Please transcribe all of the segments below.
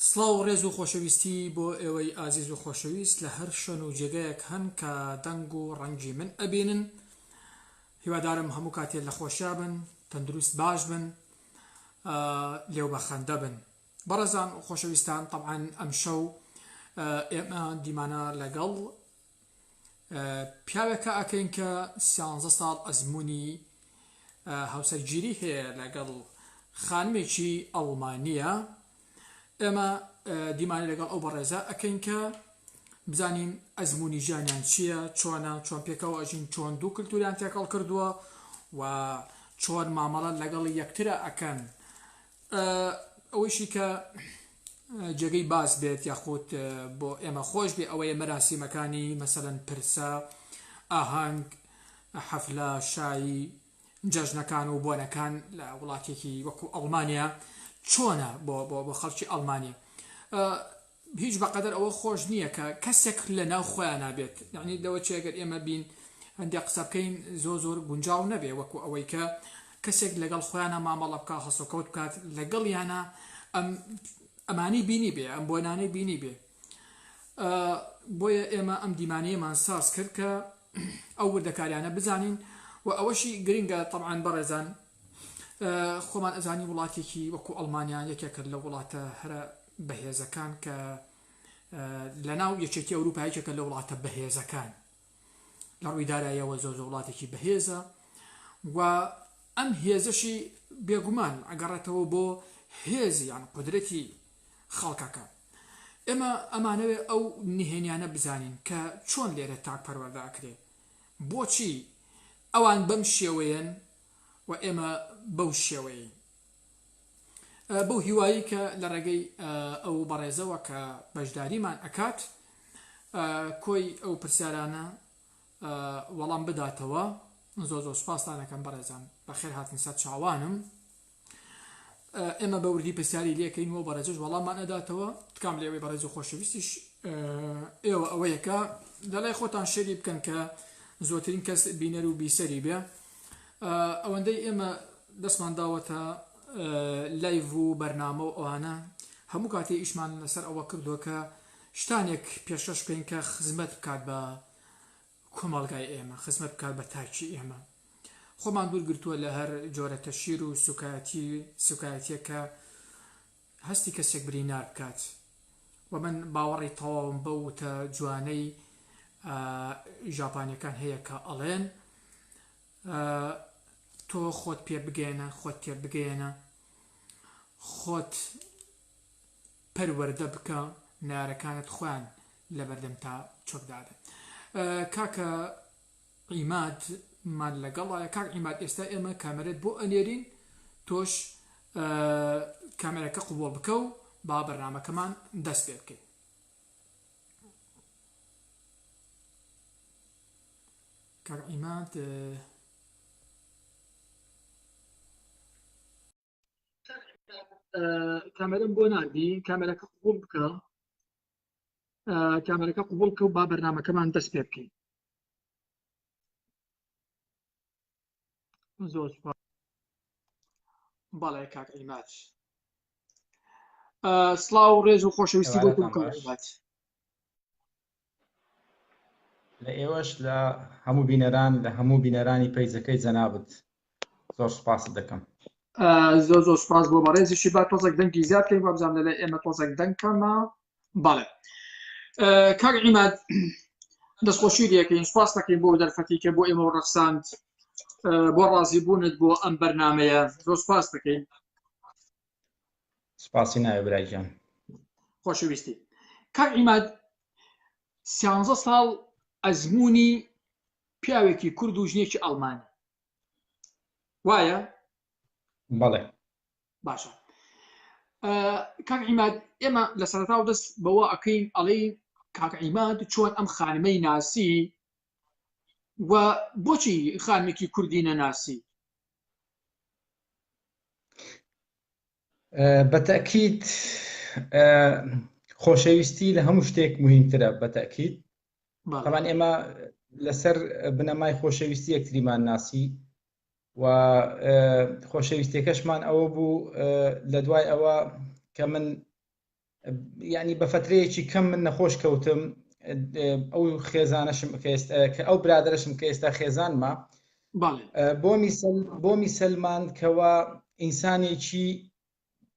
سڵاو و ڕێز و خۆشەویستی بۆ ئێوەی ئازیز و خۆشەویست لە هەر شوێن و جێگەیەک هەن کە دەنگ و ڕەنگی من ئەبینن. هیوادارم هەموو کاتێک لە خۆشیا بن، تەندروست باش بن، لێو بە خەندە بن. بەڕێزان و خۆشەویستان، طبعاً ئەم شەو ئێمە دیمانە لەگەڵ پیاوێکە ئەکەین کە 13 ساڵ ئەزمموی هاوسەرگیری هەیە لەگەڵ خانمێکی ئەڵمانیە. ئێمە دیمانی لەگەڵ ئەو بەڕێزە ئەکەین کە بزانین ئەزمموی ژیانیان چییە، چۆنە، چۆن پێکەوە ئەژین، چۆن دوو کللتوریان تێکەڵ کردووە و چۆن مامەڵە لەگەڵ یەکترە ئەکەن. ئەوەیشی کە جێگەی باس بێت یاخود بۆ ئێمە خۆش بێ ئەوەیە مەراسیمەکانی مەسەلەن پرسە، ئاهەنگ، حەفلە، شایی، جەژنەکان و بۆنەکان لە وڵاتێکی وەکو ئەڵمانیا چۆنە بۆ خەڵکی ئەڵمانیا. هیچ بەقەدەر ئەوە خۆش نییە کە کەسێک لە ناو خۆیان نابێت، یعنی لەوە چێگەر ئێمە بین هەندێک قسە بکەین زۆر گونجاو نەبێ، وەکو ئەوەی کە کەسێک لەگەڵ خۆیانە مامەڵە بکە، هەسوکەوت بکات لەگەڵ یانە ئەمانی بینی بێ، ئەم بۆنانەی بینی بێ. بۆیە ئێمە ئەم دیمانەیەمان ساز کرد کە ئەو وردەکاریانە بزانین و ئەوەشی گرنگە. طبعاً بەڕێزان، خۆمان ئەزانی وڵاتێکی وەکو ئەڵمانیا یەکێکە لە وڵاتە هەرە بەهێزەکان کە لەناو یەکێتی ئەوروپایەکێکە لە وڵاتە بەهێزەکان لە ڕووی داراییەوە زۆر وڵاتێکی بەهێزە و ئەم هێزەشی بێگومان ئەگەڕێتەوە بۆ هێزی یان قودرەتی خەڵکەکە. ئێمە ئەمانەوێ ئەو نهێنیانە بزانین کە چۆن لێرە تاک پەروەردەکرێ، بۆچی ئەوان بەم شێوەیەن و ئێمە بەو شێوەیە. بەو هیوایی کە لە ڕێگەی ئەو بەڕێزەوە کە بەشداریمان ئەکات کۆی ئەو پرسیارانە وەڵام بداتەوە. زۆر سوپاسدانەکەم بەڕێزان، بەخێر هاتن سەر چاوانم. ئێمە بە وردی پرسیاری لێکەین و بەڕێزش وەڵاممان ئەداتەوە. تکام لێوەی بەڕێز و خۆشەویستیش ئێوە ئەوەیە کە لەلای خۆتان شێری بکەن کە زۆرترین کەس بینەر و بیسەری بێ. ئەوەندەی ئێمە دەستمان داوەتە لایڤ و بەرنامە و ئەوانە هەموو کاتێ ئیشمان لەسەر ئەوە کردووە کە شتانێک پێشکەش بکەین کە خزمەت بکات بە کۆمەڵگای ئێمە، خزمەت بکات بە تاکی ئێمە. خۆمان دوورگرتووە لە هەر جۆرە تەشیر و سوکایەتیە کە هەستی کەسێک برینار بکات و من باوەڕی تەواوم بەو وتە جوانەی ژاپانیەکان هەیە کە ئەڵێن تۆ خۆت پێ بگەێنە، خۆت تێ بگەێنە، خۆت پەروەردە بکە، نارەکانت خۆیان لە بەردەم تا چۆکدادن. کاکە عیمادمان لەگەڵایە. کاک عیماد، ئێستا ئێمە کامێرەت بۆ ئەنێرین، تۆش کامێرەکە قوبوڵ بکە و با بەرنامەکەمان دەست پێ بکەین. کاک عیماد کامێرەم بۆ ناردی، کامێرەکە قوبوڵ بکە، کامێرەکە قوبوڵ بکە و با بەرنامەکەمان دەست پێ بکەین. زۆر بەڵێ کاک عیماد. سڵاو و ڕێز و خۆشەویستی بۆ کاک عیماد. لە ئێوەش لە هەموو بینەران لە هەموو بینەرانی پەیزەکەی جەنابەت زۆر سوپاس دەکەم. زۆر سوپاس بۆ بەڕێزیشی. با تۆزێک دەنگی زیاد کەین و بزانم لەلای ئێمە تۆزێک دەنگکەمە. بەڵێ کاک عیماد، دەستخۆشی لێکەین، سوپاس دەکەین بۆ دەرفەتی کە بۆ ئێمە ڕەخساند، بۆ ڕازی بوونت بۆ ئەم بەرنامەیە. زۆر سوپاس دەکەین. سوپاسی ناوێ برایجان. خۆشەویستی. کاک عیماد، 13 ساڵ ئەزمموی پیاوێکی کورد و ژنێکی ئەڵمانی، وایە؟ بەڵێ. باشە. کاک عیماد، ئێمە لە سەرەتاو دەست بەوە ئەکەین ئەڵێین کاک عیماد چۆن ئەم خانمەی ناسی و بۆچی خانمێکی کوردی نەناسی؟ بەتەکید خۆشەویستی لە هەموو شتێک مهمترە. بەتەکید طبعاً ئێمە لەسەر بنەمای خۆشەویستی یەکتریمان ناسی و خۆشەویستیەکەشمان ئەوە بوو لە دوای ئەوە کە من ینی بە فترەیەکی کەم من نەخۆش کەوتم ئەو خێزانەشم کە ئەو برادرشم کە ئێستا خێزانمە بۆ میسلمان کەوا ئینسانێکی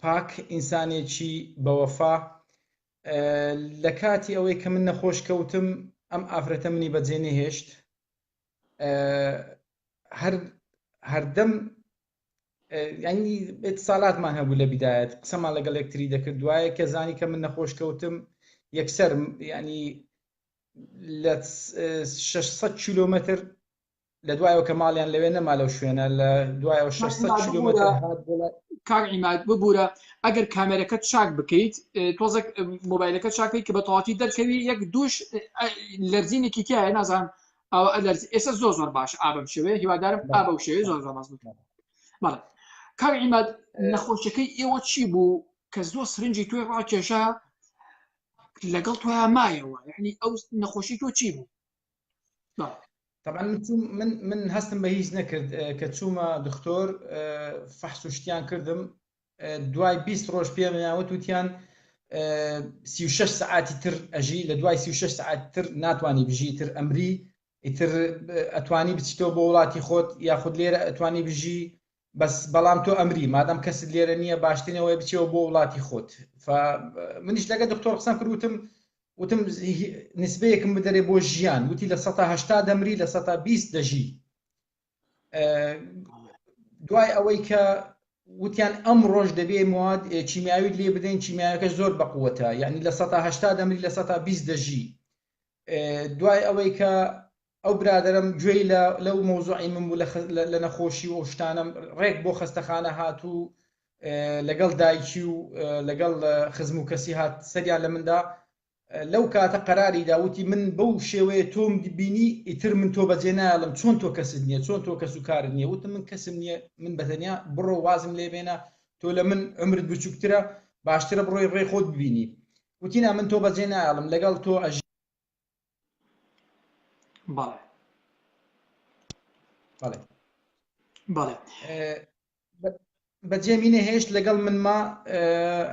پاک ئینسانێکی بەوەفا لە کاتی ئەوەی کە من نەخۆش کەوتم ئەم ئافرەتە منی بەجێ نەهێشت هەردەم ینی ساڵاتمان هەبوو لە بیدایەت قسەمان لەگەڵ یەکتری دەکرد دوایە کە زانی کە من نەخۆش کەوتم یەکسەر ینی لە 600 کیلۆمەتر لە دوایەوە کە ماڵیان لەوێ نەما لەو شوێنە لە دوایەوە 600 کیلۆمەتر کاک عیماد ببوورە ئەگەر کامێرەکەت چاک بکەیت تۆزێک مۆبایلەکە چاکەیت کە بە تەواوی دەرکەوی یەک دووش لەرزینێکی تایە نازانم ئێستا زۆر باش ئابم شوێ هیوادارم ئابە و شێوێ زۆر باز بکات بەڵێ کاک عیماد نەخۆشیەکەی ئێوە چی بوو کە زۆر سرنجی توێ ڕاکێشا لەگەڵ تۆیان مایەوە یعنی ئەو نەخۆشی تۆ چی بوو؟ طبعا من هەستم بە هیچ نەکرد کە چوومە دکتۆر فەحس و شتیان کردم دوای 20 ڕۆژ پێمیاوت وتیان 36 سعاتی تر ئەژی لە دوای 36 سعاتی تر ناتوانانی بژی تر ئەمری ئیتر ئەتوانی بچیتەوە بۆ وڵاتی خۆت یاخود لێرە ئەتوانی بژی بەس بەڵام تۆ ئەمری مادام کەست لێرە نییە باشترینەوەی بچێەوە بۆ وڵاتی خۆت منیش لەگە دکتۆر قسەم کرد وتم نسبەیەکم بدەرێ بۆ ژیان وتی لە 180 دەمری لە 120 دەژی دوای ئەوەی کە وتیان ئەم ڕۆژ دەبێ مواد چیمیاوی لێ بدەین چیمیاوەکە زۆر بەقووەتە یعنی لە 180 دەمری لە 120 دەژی دوای ئەوەی کە ئەو برادرم گوێی لەو مۆزوعی من بوو لە نەخۆشی و شتانم ڕێک بۆ خەستەخانە هاتوو لەگەڵ دایکی و لەگەڵ خزم و کەسی هات سەریان لە مندا لەو کاتە قەراری داوتی من بەو شێوەیە تۆم بینی ئیتر من تۆ بەجێ نایڵم چۆن تۆ کەست نییە چۆن تۆ کەس و کارت نییە وتم من کەسم نییە من بەتەنیا بڕۆ وازم لێ بێنە تۆ لە من عمرت بچووکترە باشترە بڕۆی ڕێ خۆت ببینی وتینا من تۆ بەجێ نایڵم لەگەڵ تۆ ئەژی بەڵێ بەجێ مینە هێشت لەگەڵ منما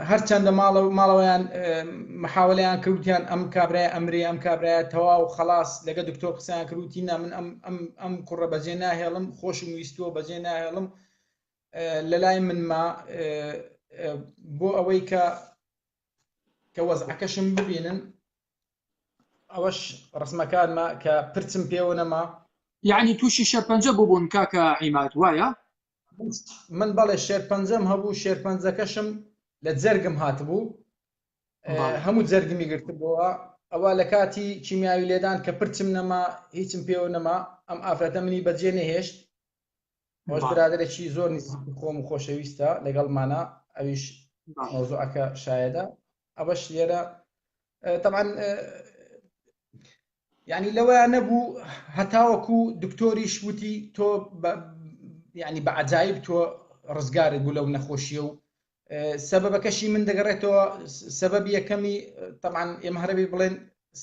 هەرچەندە ماڵەوەیان محاولەیان کردیان ئەم کابرای ئەمرێ ئەم کابرایە تەواو خلاص لەگە دکتۆر قسەیان کردوتینا من ئەم کوڕە بەجێ ناهێڵم خۆشم ویستووە بەجێ ناهێڵم لە لای منما بۆ ئەوەی کە وەزعەکەشم ببینن ئەوەش ڕسمەکانمە کە پرچم پێوە نەما یعنی تووشی شێرپەنجە بووبوون کاکە عیماد وایە؟ من بەڵێ شێرپەنجەم هەبوو شێرپەنجەکەشم لە جەرگم هاتبوو هەموو جەرگمی گرتبووە ئەوە لە کاتی کیمیاوی لێدان کە پرچم نەما هیچم پێوە نەما ئەم ئافرەتە منی بەجێ نەهێشت ئەوەش برادرێکی زۆر نزیکی خۆم و خۆشەویستە لەگەڵمانە ئەویش مۆزوعەکە شایەدە ئەوەش لێرە طبعا یعنی لەوەیان نەبوو هەتاوەکو دکتۆریش وتی تۆ یعنی بەعجایب تۆ ڕزگارت بوو لەو نەخۆشیە و سەبەبەکەشی من دەگەڕێتەوە سەبەب یەکەمی طبعا ئێمە هەرەبێ بڵێن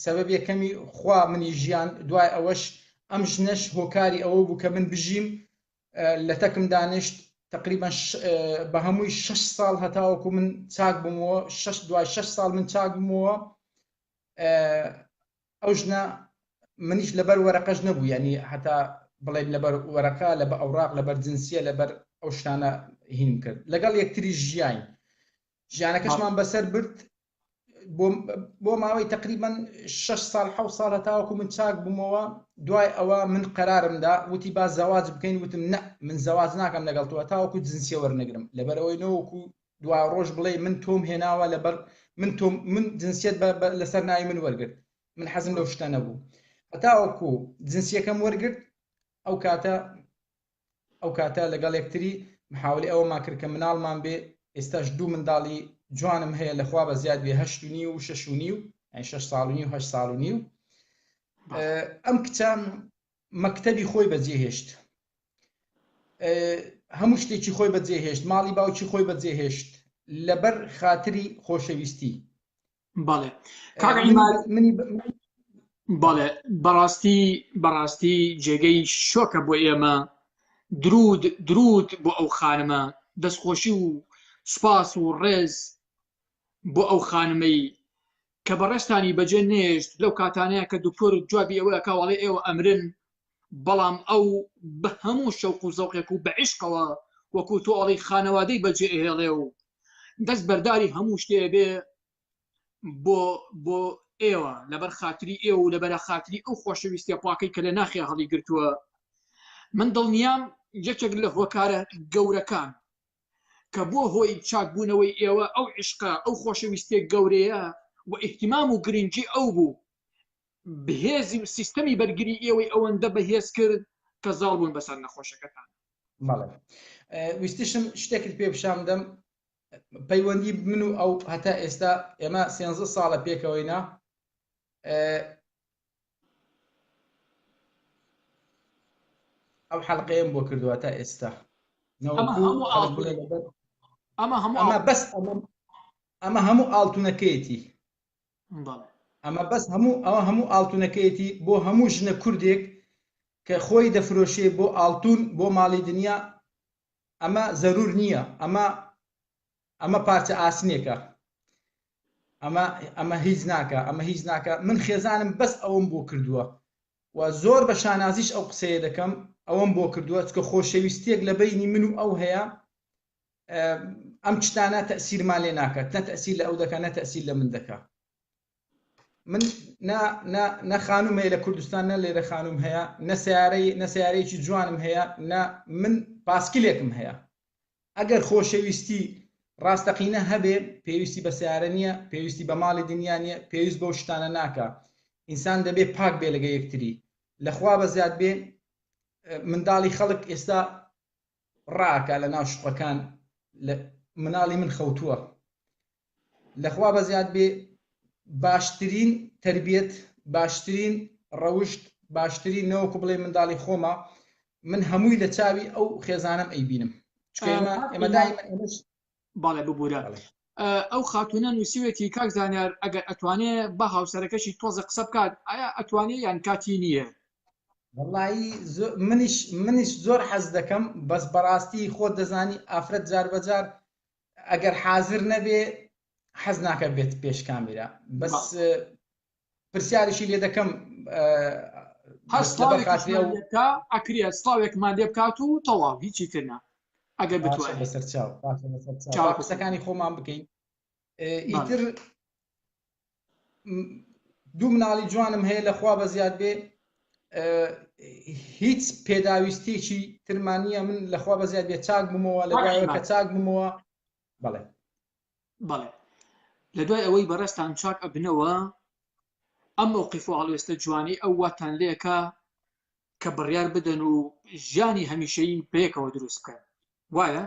سەبەب یەکەمی خوا منی ژیان دوای ئەوەش ئەم ژنەش هۆکاری ئەوە بوو کە من بژیم لە تەکم دانیشت تقریبا بە هەمووی 6 ساڵ هەتاوەکو من چاک بوومەوە دوای 6 ساڵ من چاک بوومەوە ئەو ژنە منیش لەبەر وەرەقەش نەبوو یعنی هەتا بڵێن لەبەر وەرەقە لەبەر ئەوراق لەبەر جنسیە لەبەر ئەو شتانە هین کرد لەگەڵ یەکتری ژیانەکەشمان بەسەر برد بۆ ماوەی تقریبا 6 ساڵ 7 ساڵ هەتاوەکو من چاک بوومەوە دوای ئەوە من قەرارمدا وتی با زەواج بکەین وتم نە من زەواج ناکەم لەگەڵ تۆ هەتاوەکو جنسیە وەرنەگرم لەبەر ئەوەی نەوەکو دوای ڕۆژ بڵێ من تۆم هێناوە لەبەر من جنسیەت لەسەر ناوی من وەرگرت من حەزم لەو شتە نەبوو هەتاوەکو جنسیەکەم وەرگرت ئەو کاتە لەگەڵ یەکتری محاولی ئەوەمان کرد کە مناڵمان بێ ئێستاش دوو منداڵی جوانم هەیە لەخوا بە زیاد بێ 8 و 6 و 6 ساڵ و 8 ساڵ و نیو ئەم کچە مەکتەبی خۆی بەجێهێشت هەموو شتێکی خۆی بەجێهێشت ماڵی باوکی خۆی بەجێهێشت لەبەر خاتری خۆشەویستی بەڵێ بەڵێ بەڕاستی جێگەی شۆکە بۆ ئێمە درود بۆ ئەو خانمە دەستخۆشی و سوپاس و ڕێز بۆ ئەو خانمەی کە بەڕێستانی بەجێ نێشت لەو کاتانەیە کە دکتۆر جوابی ئەوەیە کاوەڵێ ئێوە ئەمرن، بەڵام ئەو بە هەموو شەوق و زەوقێک و بە عیشقەوە وەکو تۆ ئەڵی خانەوادەی بەجێ ئێڵێ و دەست بەرداری هەموو شتێ بێ بۆ ئێوە لەبەر خاتری ئێوە و لەبەرە خاتری ئەو خۆشەویستیە پاکەی کە لە ناخێ هەڵی گرتووە. من دڵنیام یەکێک لە هۆکارە گەورەکان کە بۆ هۆی چاکبوونەوەی ئێوە ئەو عیشقە ئەو خۆشەویستێک گەورەیە و ئیحتیمام و گرنگی ئەو بوو بەهێزی سیستەمی بەرگری ئێوەی ئەوەندە بەهێز کرد کە زاڵ بوون بەسەر نەخۆشەکەتان. بەڵێ ویستیشم شتێکت پێ بشاندەم پەیوەندی من و ئەو هەتا ئێستا ئێمە 13 ساڵە پێکەوەینا ئەو حەڵقەیەم بۆ کردووە تا ئێستا ئەمە هەموو ئاڵتونەکەیەتی ئەوە هەموو ئاڵتونەکەیەتی بۆ هەموو ژنە کوردێک کە خۆی دەفرۆشێ بۆ ئاڵتون بۆ ماڵی دنیا. ئەمە زەرور نییە، ئەمە پارچە ئاسنێکە، ئەمە هیچ ناکە. من خێزانم بەس ئەوم بۆ کردووە و زۆر بە شانازیش ئەو قسەیە دەکەم، ئەوەم بۆ کردووە چکە خۆشەویستیەک لە بینی من و ئەو هەیە. ئەم چتانە تەسیرمان لێ ناکات، نە تەسیر لە ئەو دەکات، نە تەسیر لە من دەکات. من نە خانوم هەیە لە کوردستان، نە لێرە خانوم هەیە، نە سیارەیەکی جوانم هەیە، نە من پاسکلێکم هەیە. ئەگەر خۆشەویستی ڕاستەقینە هەبێ پێویستی بە سیارە نییە، پێویستی بە ماڵی دنیا نییە، پێویست بەو شتانە ناکە. ئینسان دەبێ پاک بێ لەگە یەکتری. لەخوا بەزیاد بێ منداڵی خەڵک ئێستا ڕاکە لە ناو شوقەکان، مناڵی من خەوتووە. لەخوا بەزیاد بێ باشترین تربیەت، باشترین ڕەوشت، باشترین نەوەکو بڵێ منداڵی خۆمە من هەمووی لە چاوی ئەو خێزانم ئەیبینم. ئێمە دائیمەن باڵێ ببوورە ئەو خاتونە نووسیوێتی کاک زانیار ئەگەر ئەتوانێت بە هاوسەرەکەشی تۆزە قسە بکات ئایا ئەتوانێت یان کاتی نییە؟ وەڵایی منیش زۆر حەز دەکەم، بەس بەڕاستی خۆت دەزانی ئافرەت جار بەجار ئەگەر حازر نەبێ حەز ناکە بێت پێش کامێرا. بەس پرسیاریشی لێ دەکەم ئەکرێت سڵاوێکمان لێ بکات و تەواو هیچی ترنا ئەگەر بتوانێت بەسەر چاو قسەکانی خۆمان بکەین. ئیتر دوو مناڵی جوانم هەیە لەخوا بەزیاد بێ هیچ پێداویستێکی ترمانیە. من لەخوا بەزیاد بێ چاک بوومەوە، لەدوایەوە کە چاک بوومەوە. بەڵێ لە دوای ئەوەی بەڕێستان چاک ئەبنەوە ئەم موقیف و هەڵوێستە جوانی ئەو واتان لێکە کە بڕیار بدەن و ژیانی هەمیشەیی پێکەوە دروست بکەن، وایە؟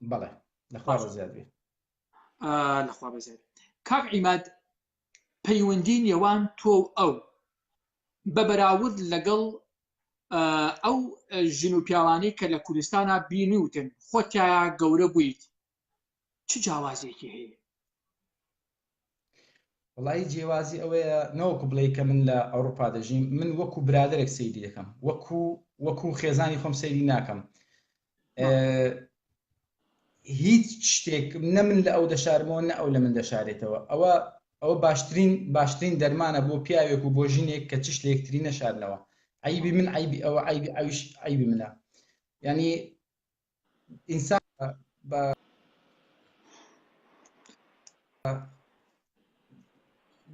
بەڵێ لەخوا بەزیاد بێ. لەخوا بەزیاد. کاک عیماد، پەیوەندی نێوان تۆ و ئەو بە بەراورد لەگەڵ ئەو ژن و پیاوانەی کە لە کوردستانە بینیوتن خۆتیایە گەورە بوویت، چ جیاوازێکی هەیە؟ وڵی جیاوازی ئەوەیە نەوەکو بڵێ کە من لە ئەوروپا دەژیم، من وەکو برادێک سەیری دەکەم، وەکو خێزانی خۆم سەیری ناکەم. هیچ شتێک نە من لە ئەو دەشارمەوە نە ئەو لە من دەشارێتەوە. ئەوە باشترین دەرمانە بۆ پیاوێک و بۆ ژینێک کە چش لە یەکتری نەشارنەوە. عیبی من عیبی ئەوە، عیبی ئەویش عیبی منە. یعنی ئینسان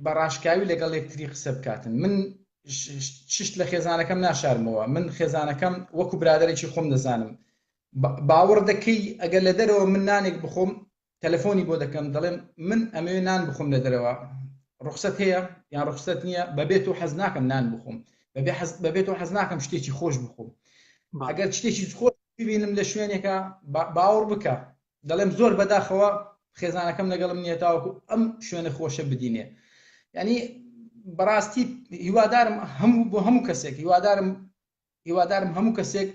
بە ڕاشکاوی لەگەڵ یەکتری قسە بکاتن. من شت لە خێزانەکەم ناشارمەوە. من خێزانەکەم وەکو برادێکی خۆم دەزانم. باوەڕ دەکەی ئەگەر لە دەرەوە من نانێک بخۆم تەلەفۆنی بۆ دەکەم، دەڵێم من ئەمەوێ نان بخۆم لە دەرەوە، ڕوخسەت هەیە یان ڕوخسەت نییە؟ بەبێت و حەز ناکەم نان بخۆم، بەبێت و حەز ناکەم شتێکی خۆش بخۆم. ئەگەر شتێکی خۆش ببینم لە شوێنێکە باوەڕ بکە، دەڵێم زۆر بەداخەوە خێزانەکەم لەگەڵم نییە تاوەکو ئەم شوێنە خۆشە بدینێ. یعنی بەڕاستی هیوادارم بۆ هەموو کەسێک هیوادارم هەموو کەسێک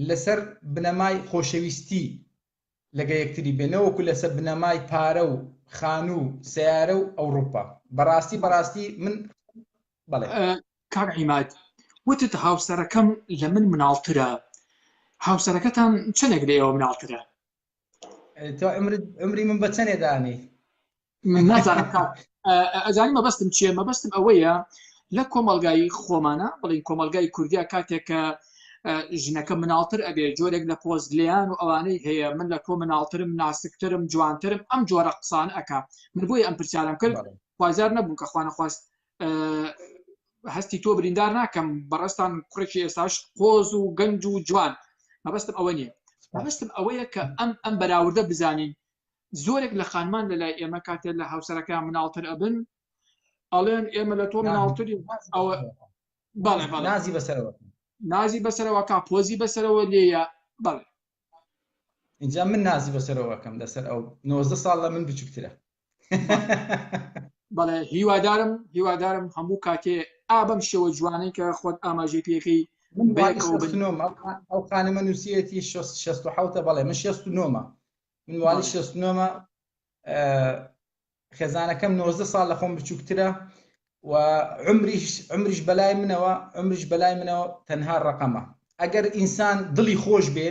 لەسەر بنەمای خۆشەویستی لەگە یەکتری بێنەوەکو لەسەر بنەمای پارە و خانوو سیارە و ئەوروپا. بەڕاستی من بەڵێ کاک عیماد وتت هاوسەرەکەم لە من مناڵترە، هاوسەرەکەتان چەندێک لە ئێوە مناڵترە؟ تۆ ئەمری من بە چەندێ دانی؟ من نازانم کات ئەزانی مەبەستم چییە؟ مەبەستم ئەوەیە لە کۆمەلگای خۆمانە بڵین کۆمەلگای کوردیا کاتێک کە ژنەکە مناڵتر ئەبێ جۆرێک لە پۆزلیان و ئەوانەی هەیە من لە تۆ مناڵترم ناسکترم جوانترم ئەم جۆرە قسان ئەکا من بۆی ئەم پرسیارم کرد خوازار نەبووم کە خوا نەخواست هەستی تۆ بریندار ناکەم بەڕستان کوڕێکی ئێستاش قۆز و گەنج و جوان مەبەستم ئەوە نییە مەبەستم ئەوەیە کە ئەم بەراوردە بزانین زۆرێک لە خانمان لەلای ئێمە کاتێک لە هاوسەرەکان مناڵتر ئەبن ئەڵێن ئێمە لە تۆ مناڵتری ئەوە بەڵێ نازی بەسەرەوە نازی بەسەرەوە کا پۆزی بەسەرەوە لێیە بەڵێ اینجا من نازی بەسەرەوەکەم لەسەر ئەو 90 ساڵ لە من بچووکترە بەڵێ هیوادارم هەموو کاتێ ئابەم شێوە جوانەی کە خۆت ئاماژەی پێەکەی ئەو خانمە نووسەتی 16 بەڵێ من 69 من والی 69 خێزانەکەم 90 ساڵ لە خۆم بچووکترە و عمریش بەلای منەوە تەنها ڕقەمە ئەگەر ئینسان دڵی خۆش بێ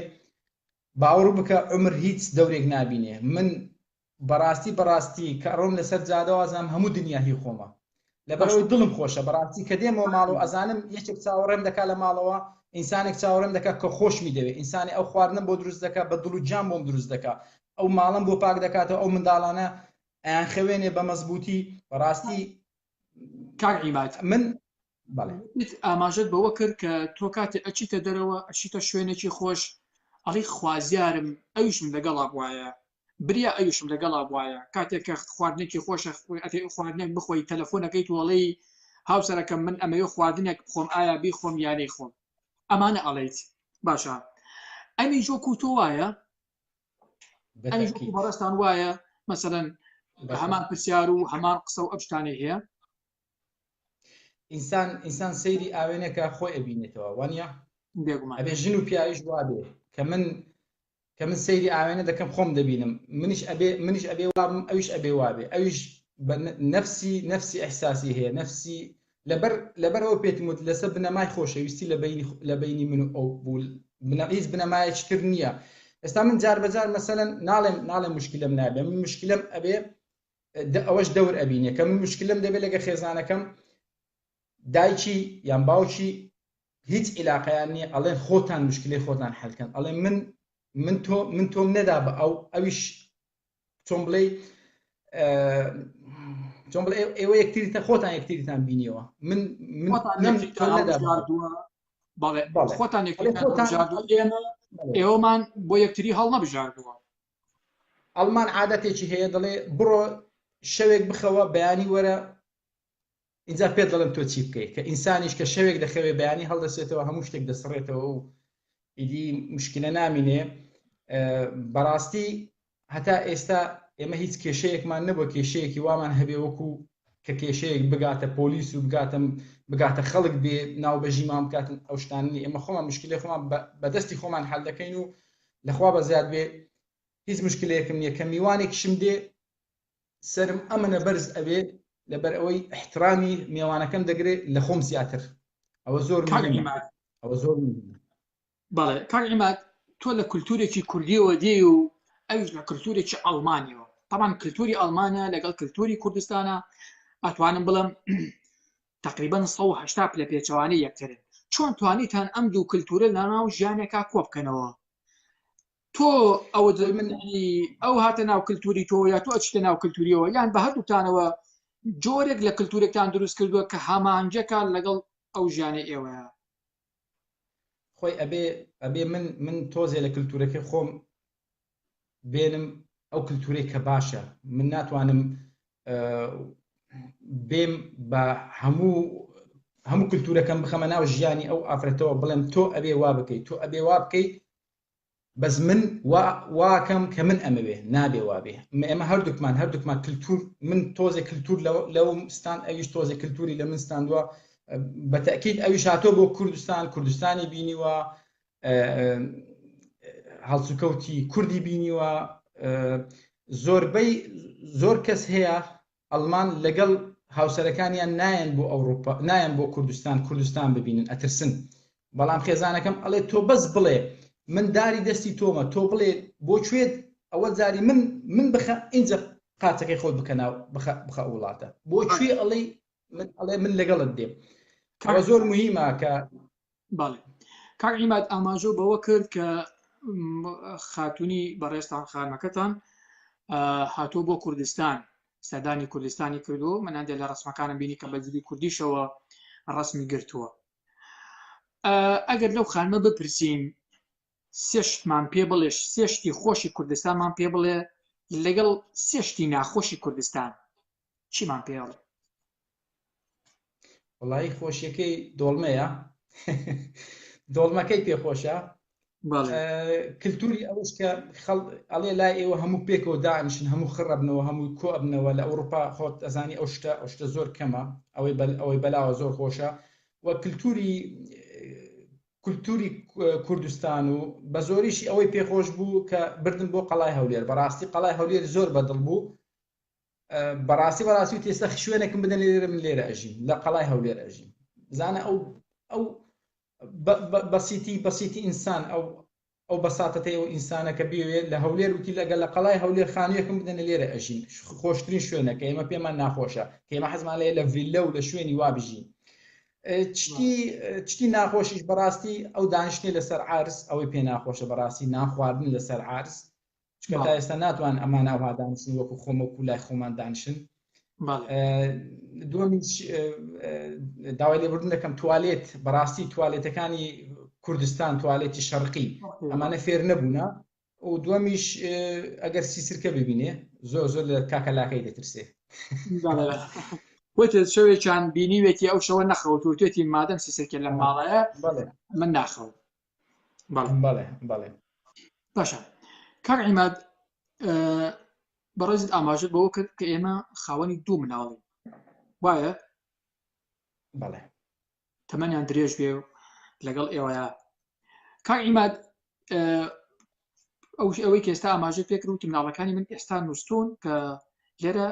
باوەڕ بکە عمر هیچ دەورێک نابینێ من بەڕاستی کە ڕۆم لەسەر جادەوازم هەموو دنیا هی خۆمە لەبەرەوەی دڵم خۆشە بەڕاستی کە دێمەوە ماڵ و ئەزانم یەکێک چاوەڕێم دەکا لە ماڵەوە ئینسانێک چاوەڕێم دەکات کە خۆشمی دەوێت ئینسانی ئەو خواردنە بۆ دروست دەکات بە دڵ و جان بۆم دروست دەکات ئەو ماڵم بۆ پاک دەکاتەوە ئەو منداڵانە ئەیان خوێنێ بە مەزبوطی بەڕاستی کاک عیماد من بەڵێ ئاماژەت بەوە کرد کە تۆ کاتێ ئەچیتە دەرەوە ئەچیتە شوێنێکی خۆش ئەڵی خوازیارم ئەویشم لەگەڵا بواە بریا ئەویشم لەگەڵا بواە کاتێک کە خواردنێکی خۆشە خواردنێک بخۆی تەلەفۆنەکەی توڵەی هاوسەرەکەم من ئەمەوێ خواردنێک بخۆم ئایا بیخۆم یانەی خۆم ئەمانە ئەڵێیت باشە ئەمی جۆکو تۆ وایە ئەمی جۆکو بەڕستان وایە مەسەلەن هەمان پرسیار و هەمان قسە و ئەو شتانەی هەیە ئینسان سەیری ئاوێنێکە خۆی ئەبینێتەوە وانە ئەبێ ژن و پیاویش وابێ کە من سەیری ئاوێنە دەکەم خۆم دەبینم منیش ئەبێ وابم ئەویش ئەبێ وابێ ئەویش نفسی ئەحساسی هەیە نفسی لەبەر ئەو پێتم وت لەسەر بنەمای خۆشەویستی لە بینی من و ئەو بوو هیچ بنەمایەکتر نییە ئێستا من جار بەجار مەسەلەن ناڵێم مشکلم نابێ من مشکلم ئەبێ ئەوەش دەور ئەبینێ کە من مشکلم دەبێت لەگە خێزانەکەم دایکی یان باوکی هیچ عیلاقەیان نییە ئەڵێن خۆتان مشکلەی خۆتان حەلکەن ئەڵێن من تۆم نەدا بە ئەویش چۆن بڵێ ئێوە یەکتریتە خۆتان یەکتریتان بینیەوە من خۆتان ئێوەمان بۆ یەکتری هەڵ نەبژاردووە ئەڵمان عادەتێکی هەیە دەڵێ بڕۆ شەوێک بخەوە بەیانی وەرە اینجا پێت دەڵم تۆ چی بکەیت کە ئینسانیش کە شەوێک دەخەوێ بەیانی هەڵدەسێتەوە هەموو شتێک دەسڕێتەوە و ئیدی مشکلە نامینێ بەڕاستی هەتا ئێستا ئێمە هیچ کێشەیەکمان نەبووە کێشەیەکی وامان هەبێ وەکو کە کێشەیەک بگاتە پۆلیس و بگاتە خەڵک بێ ناوبەژیمان بکاتن ئەو شتانی ئێمە خۆمان مشکلەی خۆمان بەدەستی خۆمان حەل دەکەین و لەخوا بەزیاد بێ هیچ مشکلەیەکم نییە کە میوانێکیشم دێ سرم ئەمنە بەرز ئەوێ لەبەر ئەوەی احترامی میوانەکەم دەگرێت لە خۆم زیاتر ئەوە زۆر بەڵێ کاک عیماد تۆ لە کولتورێکی کوردیەوە دێ و ئەوش لە کولتورێکی ئەڵمانیەوە طبعا کولتوری ئەڵمانیا لەگەڵ کولتوری کوردستانە ئەتوانم بڵم تقریبا 180 لە پێچەوانی یەکترن چۆن توانیتان ئەم دوو کولتورە لەناو ژیانێکا کۆ بکەنەوە تۆ ئەو هاتە ناو کولتوری تۆ یا تۆ ئەچیتە ناو کولتوریەوە یان بە هەردووتانەوە جۆرێک لە کولتورێکتان دروست کردووە کە هەمانجەکان لەگەڵ ئەو ژیانە ئێوەیە خۆی ئەبێ من تۆزێ لە کولتورەکەی خۆم بێنم ئەو کولتورەی کە باشە من ناتوانم بێم بە هەموو کولتورەکەم بخەمە ناو ژیانی ئەو ئافرەتەوە بڵێم تۆ ئەبێ وا بکەیت تۆ ئەبێ وا بکەیت بەس من واکەم کە من ئەمەوێ نابێ وابێ ئێمە هەردووکمان کللتور من تۆزێک کللتور لەو ستان ئەویش تۆزێک کللتوری لە من ستاندووە بە تەکید ئەویش هاتۆ بۆ کوردستانی بینیوە هەڵسوکەوتی کوردی بینیوە زۆر کەس هەیە ئەڵمان لەگەڵ هاوسەرەکانیان نایەن بۆ ئەوروپا نایەن بۆ کوردستان ببینن ئەترسن بەڵام خێزانەکەم ئەڵێ تۆ بەس بڵێ من داری دەستی تۆمە تۆ بڵێ بۆ کوێت ئەوە جاری من بخە اینجا قاچەکەی خۆت بکەناو بخە وڵاتە بۆ کوێ ئەڵێ من لەگەڵت دێم ئەوە زۆر مهمە کە باڵێ کاک عیماد ئاماژە بەوە کرد کە خاتونی بەڕێستان خانمەکەتان هاتووە بۆ کوردستان سەردانی کوردستانی کردو مناندێ لە ڕسمەکانم بینی کە بەجلی کوردیشەوە ڕسمی گرتووە ئەگەر لەو خانمە بپرسین سێشتمان پێ بڵێش سێشتی خۆشی کوردستانمان پێ بڵێ لەگەڵ سێشتی ناخۆشی کوردستان چیمان پێڵێ وڵی خۆشیەکەی دۆڵمەیە دۆڵمەکەی پێخۆشە کللتوری ئەوش کە ئەڵێ لای ئێوە هەموو پێکەوە دانیشن هەموو خڕبنەوە هەمووی کۆبنەوە لە ئەوروپا خۆت ئەزانی ئەو شتە زۆر کەمە ئەوەی بەلاوە زۆر خۆشە و کللتوری کوردستان و بە زۆریشی ئەوەی پێخۆش بوو کە بردن بۆ قەڵای هەولێر بەڕاستی قەڵای هەولێر زۆر بەدڵ بوو بەڕاستی و تێستا شوێنێکم بدەن لێرە من لێرە ئەژیم لە قەڵای هەولێر ئەژیم زانە ئەو بەسیتی ئینسان ئەو بەساتەتەی ئەو ئینسانە کە بێوێت لە هەولێر وتی لەگەڵ لە قەڵای هەولێر خانوویەکم بدەنە لێرە ئەژین خۆشترین شوێنەکە ئێمە پێمان ناخۆشە کە ئێمە حەزمان لە ڤیلە و لە شوێنی وا بژین چتی ناخۆشیش بەڕاستی ئەو دانیشتنی لەسەر عارس ئەوەی پێ ناخۆشە بەڕاستی ناخواردن لەسەر عارس چکە تا ئێستا ناتوان ئەمان ئەوها دانیشتن وەکو خۆمە و لای خۆمان دانیشن دووەمیش داوای لێبوردن دەکەم توالێت بەڕاستی توالێتەکانی کوردستان توالێتی شەرقی ئەمانە فێر نەبوونە و دووەمیش ئەگەر سیسرکە ببینێ زۆر لە کاکەلاکەی دەترسێ وتت شەوێکیان بینیوێتی ئەو شەوە نەخەوت و توێتی مادەم سیسرکە لە ماڵەیە من ناخەوت بەڵێ باشە کاک عیماد بەڕێزت ئاماژت بەوە کرد کە ئێمە خاوەنی دوو مناڵین وایە بەڵێ تەمەنیان درێژ بێ و لەگەڵ ئێوەیە کاک عیماد ئەوەی کە ئێستا ئاماژەت پێ کرد وتی مناڵەکانی من ئێستا نووسون کە لێرە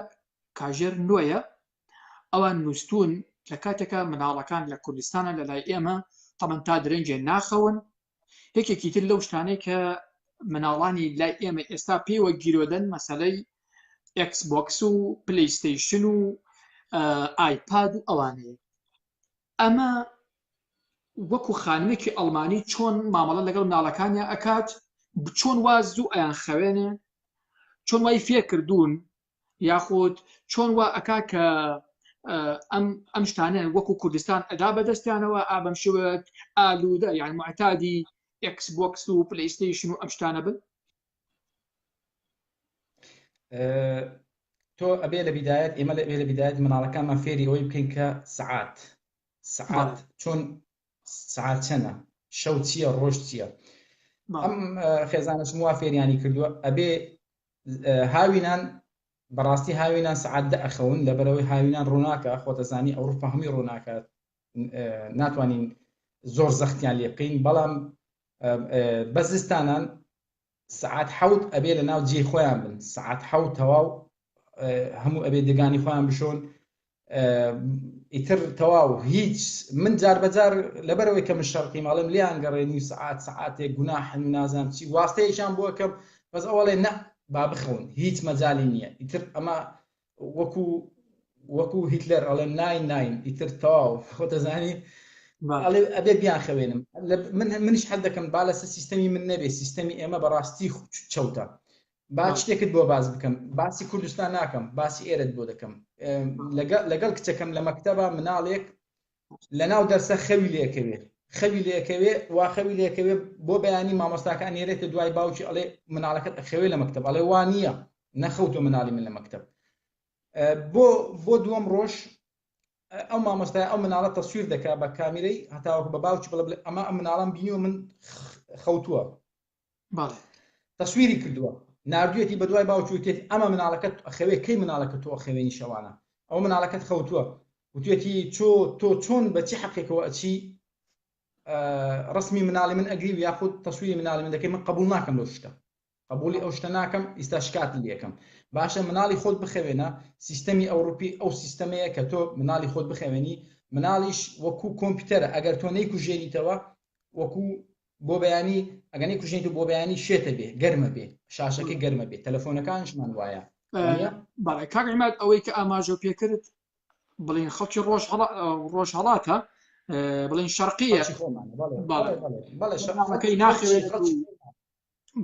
کاژێر نوێیە ئەوان نووسون لە کاتێکە مناڵەکان لە کوردستانە لە لای ئێمە تەمەن تا درەنجێ ناخەون یەکێکی تر لەو شتانەی کە مناڵانی لای ئێمە ئێستا پێوە گیرۆدەن مەسەلەی ئەکسبۆکس و پلەیستەیشن و ئایپاد و ئەوانەیە ئەمە وەکو خانمێکی ئەڵمانی چۆن مامەڵە لەگەڵ مناڵەکانیان ئەکات چۆن وا زوو ئەیان خەوێنێ چۆن وای فێر کردوون یاخود چۆن وا ئەکا کە ئەم شتانە وەکو کوردستان ئەدا بەدەستیانەوە ئابەم شوێت ئالوودە یان معتادی ئەکسبۆکس و پلەیستەیشن و ئەم شتانە بن تۆ ئەبێ لە بیدایەت ئێمە لە بیدایەت مناڵەکانمان فێری ئەوەی بکەین کە سەعات چۆن سەعات چەنە شەو چییە ڕۆژ چییە ئەم خێزانەش وا فێریانی کردووە ئەبێ هاوینان بەڕاستی هاوینان سەعات دەخەون لەبەرەوەی هاوینان ڕووناکە خۆتەزانی ئەوروپا هەمووی ڕووناکە ناتوانین زۆر زەختیان لێ بکەین بەڵام بەزستانان سەعات حەوت ئەبێ لە ناو جێی خۆیان بن سەعات حەوت تەواو هەموو ئەبێ دەگانی خۆیان بشۆن ئیتر تەواو هیچ من جار بەجار لەبەرەوەی کە من شەرقی ماڵم لیان گەڕێنی سەعاتێک گوناحن و نازانم چی واستەیەشان بووە کە بەس ئەوڵێ نە با بخەون هیچ مەجالی نییە ئیتر ئەمە وەکو هیتلەر ئەڵێم ناین ئیتر تەواو خۆتەزانی ئەبێ بیان خەوێنم منیش حەز دەکەم با لەسەر سیستەمی من نەبێ سیستەمی ئێمە بەڕاستی چەوتە با شتێکت بۆ باز بکەم باسی کوردستان ناکەم باسی ئێرەت بۆ دەکەم لەگەڵ کچەکەم لە مەکتەبە مناڵێک لە ناو دەرسە خەوی لێکەوێ وا خەوی لێکەوێ بۆ بەیانی مامۆستاکە ئەنێرێتە دوای باوکی ئەڵێ مناڵەکەت ئەخەوێ لە مەکتەب ئەڵێ وا نییە نەخەوتۆ مناڵی من لە مەکتەب بۆ دووەم ڕۆژ ئەو مامۆستای ئەو مناڵە تەسویر دەکا بە کامیرەی هەتاوەکو بە باوکی بڵێ ئەمە ئەم مناڵم بینیوە من خەوتووە تەسویری کردووە نردوێتی بە دوای باوکی وتێت ئەمە مناڵەکەت ئەخەوێ کەی مناڵەکە تۆ ئەخەوێنی شەوانە ئەو مناڵەکەت خەوتووە وتێتی تۆ چۆن بەچی حەقێکەوە ئەچی ڕسمی مناڵی من ئەگری و یاخود تەسویری مناڵی من دەکەی من قبول ناکەم لەو شتە قبولی ئەو شتە ناکەم ئیستا شکات لێکم باشە مناڵی خۆت بخەوێنە سیستەمی ئەوروپی ئەو سیستەمەیە کە تۆ مناڵی خۆت بخەوێنی مناڵیش وەکو کۆمپیوتەرە ئەگەر تۆ نەیکوژێنیتەوە وەکو بۆ بەیانی ئەگەنی کوژێنیت بۆ بەیانی شێتە بێ گەرمە بێ شاشەکە گەرمە بێ تەلەفۆنەکانشمان وایە وانە بەڵێ کاک عیماد ئەوەی کە ئاماژە پێکرد بڵین خەڵکی ڕۆژ هەڵاتە بڵین شەرقیە خەڵکی خۆمانە بەڵێ بەڵێ بەڵێ مناڵەکەی ناخەوێت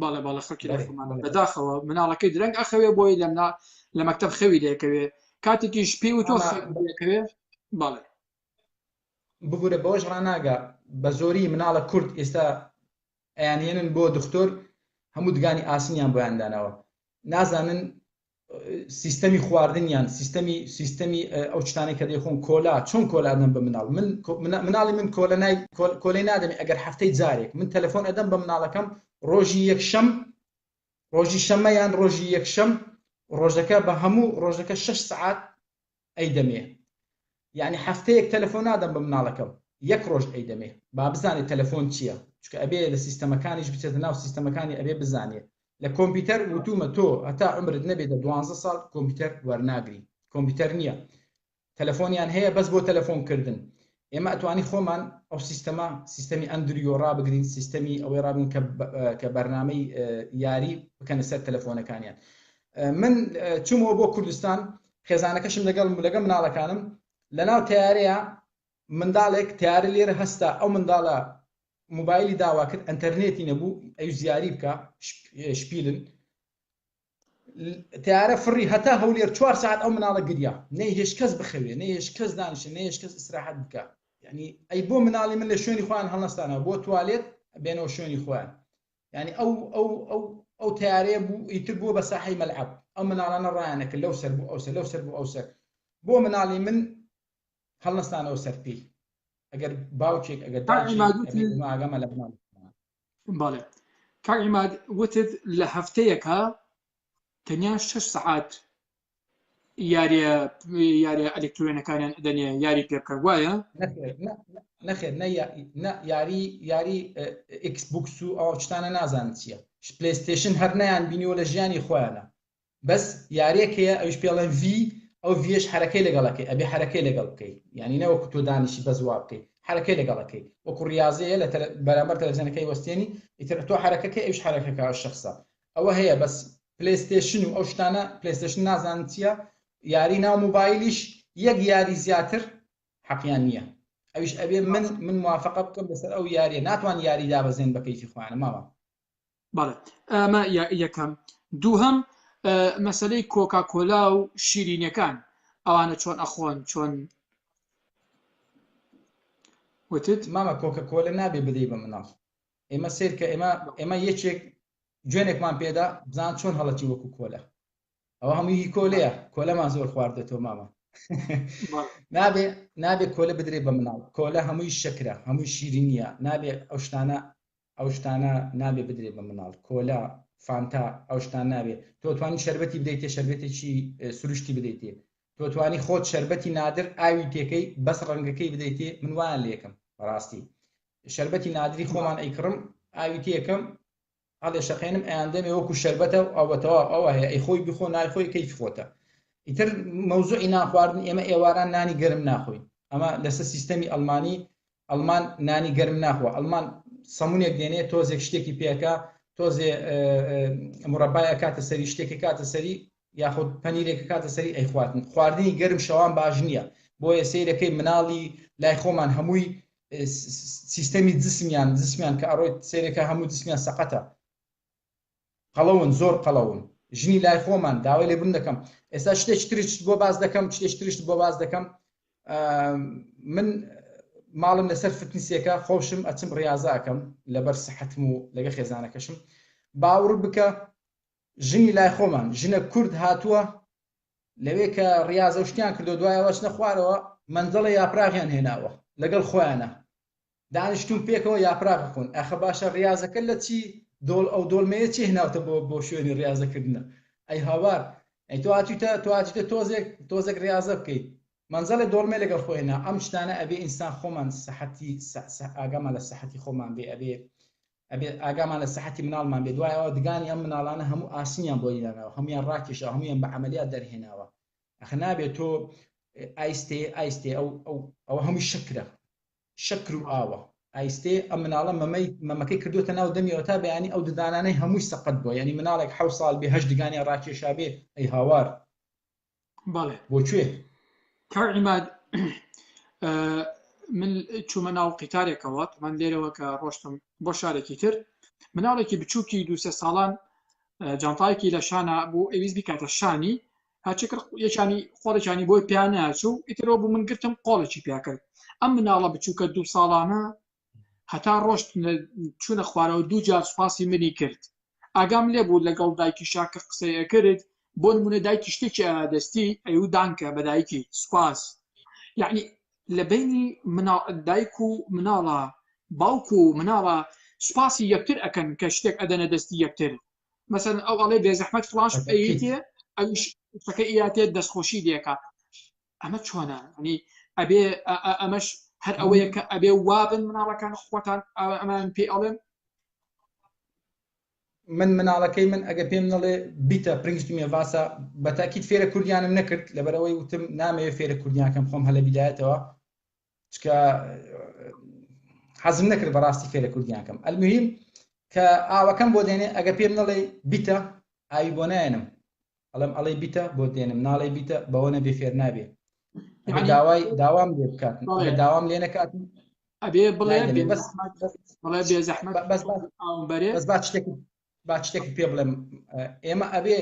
بەڵێ بەڵێ خەڵکی لای خۆمانە بەداخەوە مناڵەکەی درەنگ ئەخەوێ بۆی لە مەکتەب خەوی لێکەوێ کاتێکیش پێی و تۆ خەوێ بەڵێ ببوورە بەوەش ڕناگە بە زۆری مناڵە کورد ئێستا ئەیانهێنن بۆ دکتۆر هەموو دگانی ئاسنیان بۆیاندانەوە نازانن سیستەمی خواردنیان سیستەمی ئەو شتانەی کە دەیخۆن کۆلا چۆن کۆلادەم بە مناڵ مناڵی من کۆلەی نادەمێ ئەگەر هەفتەی جارێک من تەلەفۆن ئەدەم بە مناڵەکەم ڕۆژی یەکشەم ڕۆژی شەمە یان ڕۆژی یەکشەم ڕۆژەکە بە هەموو ڕۆژەکە 6 سعات ئەیدەمێ یعنی هەفتەیەک تەلەفۆن نادەم بە مناڵەکەم یەک ڕۆژ ئەیدەمێ با بزانێت تەلەفۆن چییە چکە ئەبێ لە سیستەمەکانیش بچێتە ناو سیستەمەکانی ئەبێ بزانێت لە کۆمپیوتەر وتومە تۆ هەتا عمرت نەبێتە 12 ساڵ کۆمپیوتەر وەرناگری کۆمپیوتەر نییە تەلەفۆنیان هەیە بەس بۆ تەلەفۆنکردن ئێمە ئەتوانی خۆمان ئەو سیستەمی ئەندریۆ ڕابگرین سیستەمی ئەوەی ڕابن کە بەرنامەی یاری بکەنە سەر تەلەفۆنەکانیان من چوومەوە بۆ کوردستان خێزانەکەشم لەگەڵ مناڵەکانم لەناو تیارەیە منداڵێک تیارە لێرە هەستا ئەو منداڵە موبایلی داوا کرد ئەنتەرنێتی نەبوو ئەو زیاری بکە شپیلن تیارە فڕی هەتا هەولێر 4 ساعت ئەو مناڵە گریا نەی هێچ کەس بخەوێ نەی هێچ کەس دانیشە نەی هێچ کەس ئیسراحەت بکە یعنی ئەی بۆ مناڵی من لە شوێنی خۆیان هەڵنەستانەوە بۆ توالێت بێنەوە شوێنی خۆیان یعنی ئەو تیارەیە بوو ئیتر بووە بە ساحەی مەلعەب ئەو مناڵانە ڕایانەکە لەو سەر بوو ئەو سەر لەو سەر بوو ئەو سەر بۆ مناڵی من هەڵنەستانەوە سەرپی ئەگەر باوکێک ئەگەر ئاگەمە لە بناڵ بەڵێ کاک عیماد وتت لە هەفتەیەکە تەنیا 6 سعات یاریە ئەلکترۆنەکانیان دەنێ یاری پێ بکە وایە نەخێر نە یاری ئێکسبوکس و ئەو شتانە نازانن چییە پلەیستێشن هەر نەیان بینیوە لە ژیانی خۆیانە بەس یاریەکەیە ئەوش پێڵێن ڤی ئەو ڤیش حرەکەی لەگەڵەکەی ئەبێ حرەکەی لەگەڵ بکەیت یعنی نەوەکو تۆ دانیشی بەزوا بکەیت حرەکەی لەگەڵەکەی وەکو ریاضەیە لە بەرامبەر تەلەڤیزیۆنەکەی وەستێنی ئیتر تۆ حرەکەکەی ئەوش حرەکەکە شخصە ئەوە هەیە بەس پلەیستێشن و ئەو شتانە پلەیستێشن نازانن چییە یاری ناو موبایلیش یەک یاری زیاتر حەقیان نییە ئەوش ئەبێ من موافقە بکەم لەسەر ئەو یاریە ناتوان یاری دابەزێن بە کەیفی خۆیانە ماوە بەڵێ ئەمە یەکەم دووهەم مەسەلەی کۆکاکۆلا و شیرینیەکان ئەوانە چۆن ئەخۆن چۆن وتت مامە کۆکەکۆلە نابێ بدەی بە مناڵ ئێمە سیر کە ئێمە یەکێک جوێنێکمان پێدا بزان چۆن هەڵەتی وەکو کۆلە ئەوە هەمووی کۆلەیە کۆلەمان زۆر خواردێتەوە مامە نابێ کۆلە بدرێ بە مناڵ کۆلە هەمووی شەکرە هەمووی شیرینیە نابێ ئەو شتانە نابێ بدرێ بە مناڵ کۆلا فانتا ئەو شتان نابێ تۆ توانی شەربەتی بدەیتێ شەربەتێکی سروشتی بدەیتێ تۆ توانی خۆت شەربەتی نادر ئاوی تێکەی بەس ڕەنگەکەی بدەیتێ من وایان لێکم بەڕاستی شەربەتی نادری خۆمان ئەیکڕم ئاوی تێکەم هەڵێ شەقێنم ئەیاندەمێ وەکو شەربەتە ئەوەتەوە ئەوە هەیە ئەی خۆی بخۆ نایخۆی کەیفی خۆتە ئیتر مەوزوعی ناخواردن ئێمە ئێواران نانی گەرم ناخۆین ئەمە لەسەر سیستەمی ئەڵمان نانی گەرم ناخوە ئەڵمان سەمونێک دێنێ تۆزێک شتێکی پێکە تۆزێ مرەبایە کاتە سەری شتێکی کاتە سەری یاخود پەنیرێکە کاتە سەری ئەی خواردنی گەرم شەوان باش نییە بۆیە سەیرەکەی مناڵی لای خۆمان هەمووی سیستەمی جسمیان کە ئەڕۆیت سەیرەکە هەموو جسمیان سەقەتە قەڵەون زۆر قەڵەون ژنی لای خۆمان داوای لێبوون دەکەم ئێستا شتێکی تریشت بۆ باز دەکەم شتێکی تریشت بۆ باز دەکەم من ماڵم لەسەر فتنسێکە خۆشم ئەچم ڕاضاکەم لەبەر سەحەتم و لەگە خێزانەکەشم باوڕ بکە ژنی لای خۆمان ژنە کورد هاتووە لەوێ کە ڕاضە شتیان کردو دوایەوە چنە خوارەوە مەنزەڵە یاپراغیان هێناوە لەگەڵ خۆیانە دانیشتون پێکەوە یاپراغ بخۆن ئەخە باشە ڕاضەکە لە چی ئەو دۆڵمەیە چی هێناوتە بۆ شوێنی ڕاضەکردنە ئەی هاوار ئەی تواتیتە تۆزێک ڕاضە بکەیت منزەڵی دۆڵمێ لەگەڵ خۆینا ئەم شتانە ئەبێ ئینسان خۆمان سەحەتی ئاگامان لە سەحەتی خۆمان بێ ئەبێ ئاگامان لە سەحەتی مناڵمان بێ دوایەوە دگانی ئەم مناڵانە هەموو ئاسنیان بۆ داناوە هەمویان ڕاکێشە هەمویان بە عەمەلیات دەرهێناوە ئەخە نابێت تۆ ئایستێ ئەو هەمووی شەکرە شەکر و ئاوە ئایستێ ئەم مناڵە مەمەکەی کردوتە ناو دەمیەوە تا بەیانی ئەو ددانانەی هەمووی سەقەت بووە، ینی مناڵێک 7 ساڵ بێ 8 دگانی ڕاکێشا بێ ئەی هاوار بەڵێ بۆکوێ کاک عیماد من چوومە ناو قیتارێکەوە من لێرەوە کە ڕۆشتم بۆ شارێکی تر مناڵێکی بچووکی 2 ساڵان جانتایەکی لە شانە بوو ئەویست بیکاتە شانی هاچی کرد یەکانی خۆڵێکانی بۆی پیان ناچوو ئیترەوە بوو من گرتم قۆڵێکی پیا کرد ئەم مناڵە بچووکە 2 ساڵانە هەتا ڕۆشت چوونە خوارەوە 2 جار سوپاسی منی کرد ئاگام لێ بوو لەگەڵ دایکی شاکە قسەیە کرد بۆ نمونە دایکی شتێکی دەستی ئەو دانکە بە دایکی سوپاس یعنی لە بینی دایک و مناڵە باوک و مناڵە سوپاسی یەکتر ئەکەن کە شتێک ئەدەنە دەستی یەکتر مەسەن ئەو ئەڵێ بێزەحمەت فڵان ئەیتێ ئەوش شتەکە ئیاتێت دەستخۆشی دێکات ئەمە چۆنە ینی ئەبێ ئەمەش هەر ئەوەیە کە ئەبێ وابن مناڵەکان خۆتان ئەمان پێ ئەڵێن من مناڵەکەی من ئەگە پێم نەڵێ بیتە پرنگستمیە ڤاسە بەتاکیت فێرە کوردیانم نەکرد لەبەرەوەی وتم نامەوێت فێرە کوردیانکەم خۆم هەلە بیدایەتەوە چکە حەزم نەکرد بەڕاستی فێرە کوردیانکەم ئەلموهیم کە ئاوەکەم بۆ دێنێ ئەگە پێم نەڵێ بیتە ئاوی بۆ نایەنم ئەڵێم ئەڵێ بیتە بۆ دێنم ناڵێ بیتە بەوە نەبێ فێر نابێ داوام لێ بکات داوام لێ نەکاتم ئەبێ بڵێ بێ زەحمەت بەس با شتێکی پێ بڵێم ئێمە ئەبێ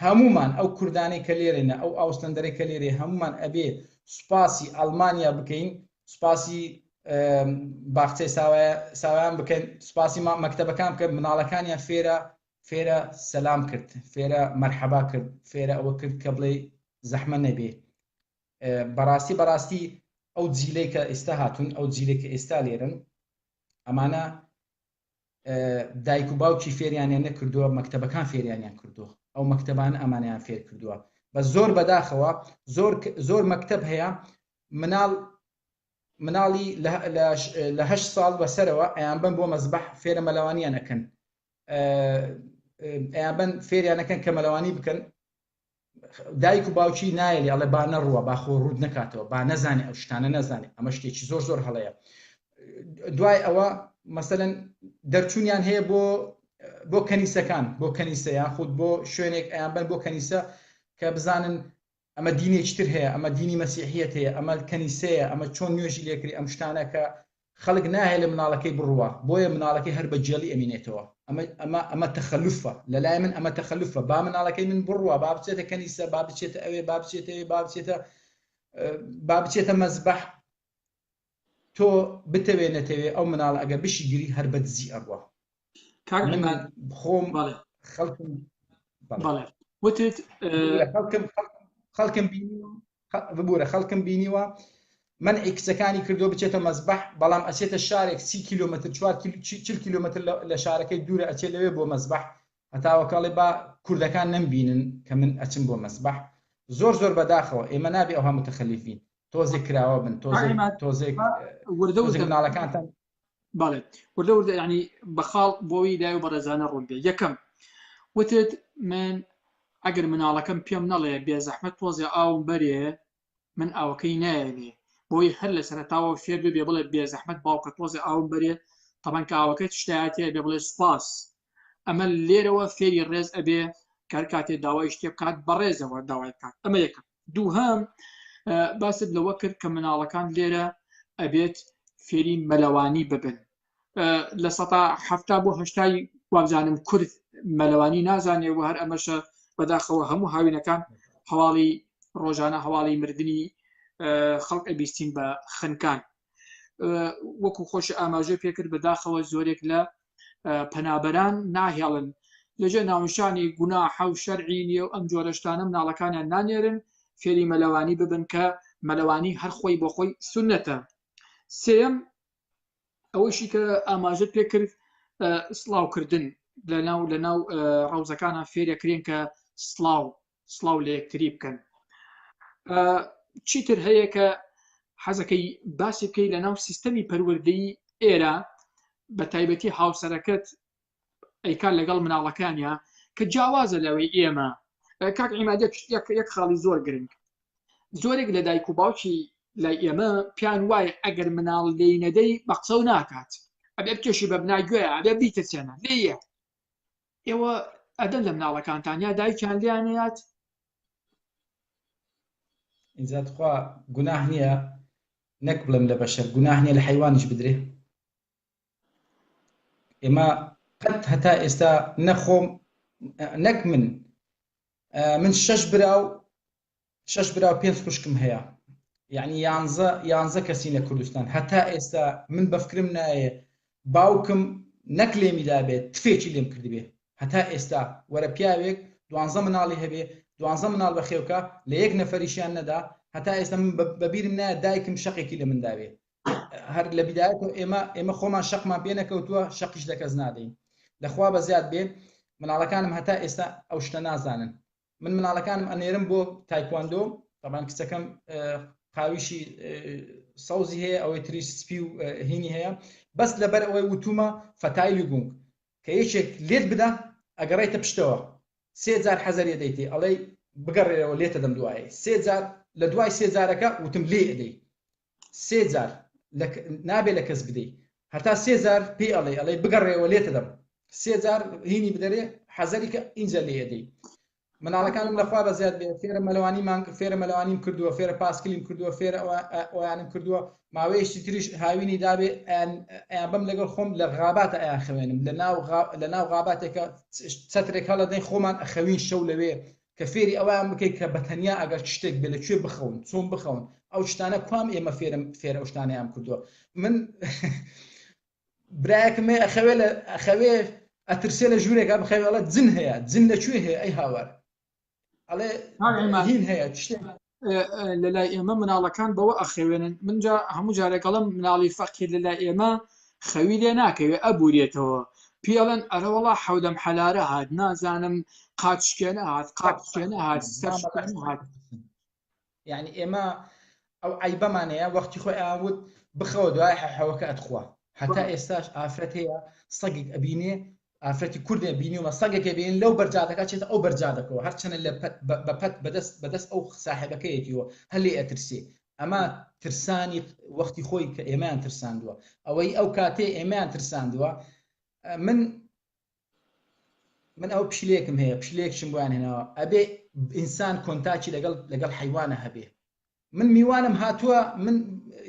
هەمومان ئەو کوردانەی کە لێرێنە ئەو ئاوستەندەرەی کە لێرێ هەمومان ئەبێ سوپاسی ئەڵمانیا بکەین سوپاسی باخچەی ساوایان بکەین سوپاسی مەکتەبەکان بکە مناڵەکانیان فێرە سەلام کرد فێرە مەرحەبا کرد فێرە ئەوە کرد کە بڵێ زەحمە نەبێ بەڕاستی ئەو جیلەی کە ئێستا هاتوون ئەو جیلەی کە ئێستا لێرن ئەمانە دایک و باوکی فێریانیان نەکردووە مەکتەبەکان فێریانیان کردووە ئەو مەکتەبان ئەمانیان فێر کردووە بە زۆر بەداخەوە زۆر مەکتەب هەیە مناڵی لە 8 ساڵ بەسەرەوە ئەیان بن بۆ مەزبەح فێرە مەلەوانیان ئەەکەن ئەیان بن فێریانەکەن کە مەلەوانی بکەن دایک و باوکی نایلی ئەڵێ با نەڕوە با خۆ ڕوود نکاتەوە با نەزانێ ئەو شتانە نەزانێ ئەمە شتێکی زۆر هەڵەیە دوای ئەوە مەسەلەن دەرچوونیان هەیە بۆ کەنیسەکان بۆ کەنیسە یاخود بۆ شوێنێک ئەیان بن بۆ کەنیسە کە بزانن ئەمە دینێکی تر هەیە ئەمە دینی مەسیحیەت هەیە ئەمە کەنیسەیە ئەمە چۆن نوێژی لێکری ئەم شتانە کە خەڵک ناهێ لە مناڵەکەی بڕوە بۆیە مناڵەکەی هەر بە جێڵی ئەمینێتەوە ئەمە تەخەلوفە لەلای من ئەمە تەخەلوفە با مناڵەکەی من بڕوە با بچێتە کەنیسە با بچێتە ئەوێ با بچێتە مەزبەح تۆ بتەوێ نەتەوێ ئەو مناڵ ئەگە بشی گیری هەر بە دزی ئەڕوە خۆم وتت خەڵکم بینیوە من ئیکسەکانی کردو بچێتە مەزبەح بەڵام ئەچێتە شارێک 30 کیلومتر 40 کیلومتر لە شارەکەی دوورە ئەچێت لەوێ بۆ مەزبەح هەتاوەکەڵێ با کوردەکان نەمبینن کە من ئەچم بۆ مەزبەح زۆر بەداخەوە ئێمە نابێ ئەوها متەخەلیفین تۆزێک کراوە بن تۆزێک مناڵەکانتان باڵێ وردە ینی بەخاڵ بۆی دای و بەڕێزانە ڕوون بێ یەکەم وتت من ئەگەر مناڵەکەم پێم نەڵێ بێ زەحمەت تۆزێ ئاوم بەرێ من ئاوەکەی نایێنێ بۆی هەر لە سەرتاوە فێر بێ بڵێ بێ زەحمەت باوکە تۆزێ ئاوم بەرێ تەمان کە ئاوەکەی شتایەتێ بێ بڵێ سوپاس ئەمە لێرەوە فێری ڕێز ئەبێ کار کاتێ داوای شتێ بکات بەڕێزەوە داوای بکات ئەمە یەکەم دووهەم باست لەوە کرد کە مناڵەکان لێرە ئەبێت فێری مەلەوانی ببن لە 70 بۆ 80 وابزانم کورد مەلەوانی نازانێ و هەر ئەمەشە بەداخەوە هەموو هاوینەکان هەواڵی ڕۆژانە هەواڵی مردنی خەڵک ئەبیستین بە خنکان وەکو خۆش ئاماژە پێکرد بەداخەوە زۆرێک لە پەنابەران ناهێڵن لەژێ ناونشانی گوناحە و شەرعی نیە و ئەم جۆرە شتانە مناڵەکانیان نانێرن فێری مەلەوانی ببن کە مەلەوانی هەر خۆی بۆ خۆی سونەتە سێم ئەوەشی کە ئاماژە پێکرد سڵاوکردن لەناو ڕەوزەکانە فێرەکرێن کە سڵاو لە یەکتری بکەن چیتر هەیە کە حەزەکەی باسی بکەی لەناو سیستەمی پەروەردەیی ئێرە بە تایبەتی هاوسەرەکەت ئەیکار لەگەڵ مناڵەکانیە کە جیاوازە لەوەی ئێمە کاک عیماد یەک خاڵی زۆر گرنگ زۆرێک لە دایک و باوکی لای ئێمە پیان وایە ئەگەر مناڵ لێی نەدەی بە قسە و ناکات ئەبێ بکێشی بە بناگوێ ئەبێ بیتەچێنە لێیە ئێوە ئەدەن لە مناڵەکانتانیا دایکیان لیانەیات اینجا تخوا گوناه نییە نەک بڵێم لە بەشەر گوناه نییە لە حیوانیش بدرێ ئێمە قەت هەتا ئێستا نەخۆم نەک من 6 برا و 5 خوشکم هەیە یعنی 11 کەسی لە کوردستان هەتا ئێستا من بەفکرم نایە باوکم نەک لێمی دابێت تفێکی لێم کردبێ هەتا ئێستا وەرە پیاوێک 12 مناڵی هەبێ 12 مناڵ بەخێوکە لە یەک نەفەریشیان نەدا هەتا ئێستا من بەبیرم نایە دایکم شەقێکی لە من داوێ هەر لە بیدایەتەوە ئێمە خۆمان شەقمان پێ نەکەوتووە شەقیش لە کەس نادەین لەخوا بە زیاد بێ مناڵەکانم هەتا ئێستا ئەو شتە نازانن من مناڵەکانم ئەنێرم بۆ تایکواندۆ طبعاً کچەکەم قاویشی سەوزی هەیە ئەوەی تریش سپی و هینی هەیە بەس لەبەر ئەوەی وتومە فەتایلی گونگ کە یەکێک لێت بدە ئەگەڕێتە پشتەوە 3 جار حەزەریە دەیتێ ئەڵێ بگەڕێەوە لێتە دەم دوایە 3 جار لە دوای 3 جارەکە وتم لێ ئەدەی 3 جار نابێ لە کەس بدەی هەتا 3 جار پێی ئەڵێ بگەڕێەوە لێتە دەم 3 جار هینی بدەرێ حەزەری کە ئینجا لێ ئەدەی مناڵەکانم لەخوا بە زیاد بێ فێرە مەلەوانیمان فێرە مەلەوانیم کردووە فێرە پاسکلیم کردووە فێرە ئەویانم کردووە ماوەیەشتی تریش هاوینی دابێ ئەیان بەم لەگەڵ خۆم لە غاباتە ئەیان خوێنم لە ناو غاباتێکە چەترێک هەڵە دەین خۆمان ئەخەوین شەو لەوێ کە فێری ئەویان بکەیت کە بەتەنیا ئەگەر شتێک بێ لەکوێ بخەون چۆن بخەون ئەو شتانە کوام ئێمە فێرە ئەو شتانەیان کردووە من برایەکم ئەخەوێ ئەترسێ لە ژوورێکە بخەوێڵە جن هەیە جن لەکوێ هەیە ئەی هاوار هین هەیە لەلای ئێمە مناڵەکان بەوە ئەخەوێنن منجا هەموو جارێکەڵم مناڵی فەقیر لەلای ئێمە خەوی لێ ناکەوێ ئەبورێتەوە پیاڵەن ئەرەوەڵا حەودەم حەلارە هات نازانم قاچشکێنە هات قاپشکێنە هات سەرشکێنە هات یعنی ئێمە ئەو عیبەمانەیە وەختی خۆی ئاوت بخەوە دوای حەوەکە ئەتخوا هەتا ئێستاش ئافرەت هەیە سەگێک ئەبینێ ئافرەتی کوردێ بینیومە سەگێکە بێن لەو بەرجادەکە چێتە ئەو بەرجادەکەەوە هەرچەنە لە بەپەت بەدەست ئەو ساحبەکەیەتیوە هەلێ ئەترسێ ئەمە ترسانی وەختی خۆی کە ئێمەیان ترساندووە ئەوەی ئەو کاتێ ئێمەیان ترساندووە من ئەو پشلێکم هەیە پشلێکشم بۆیان هێنەوە ئەبێ ئینسان کۆنتاکی لەگەڵ حیوانە هەبێ من میوانم هاتووە من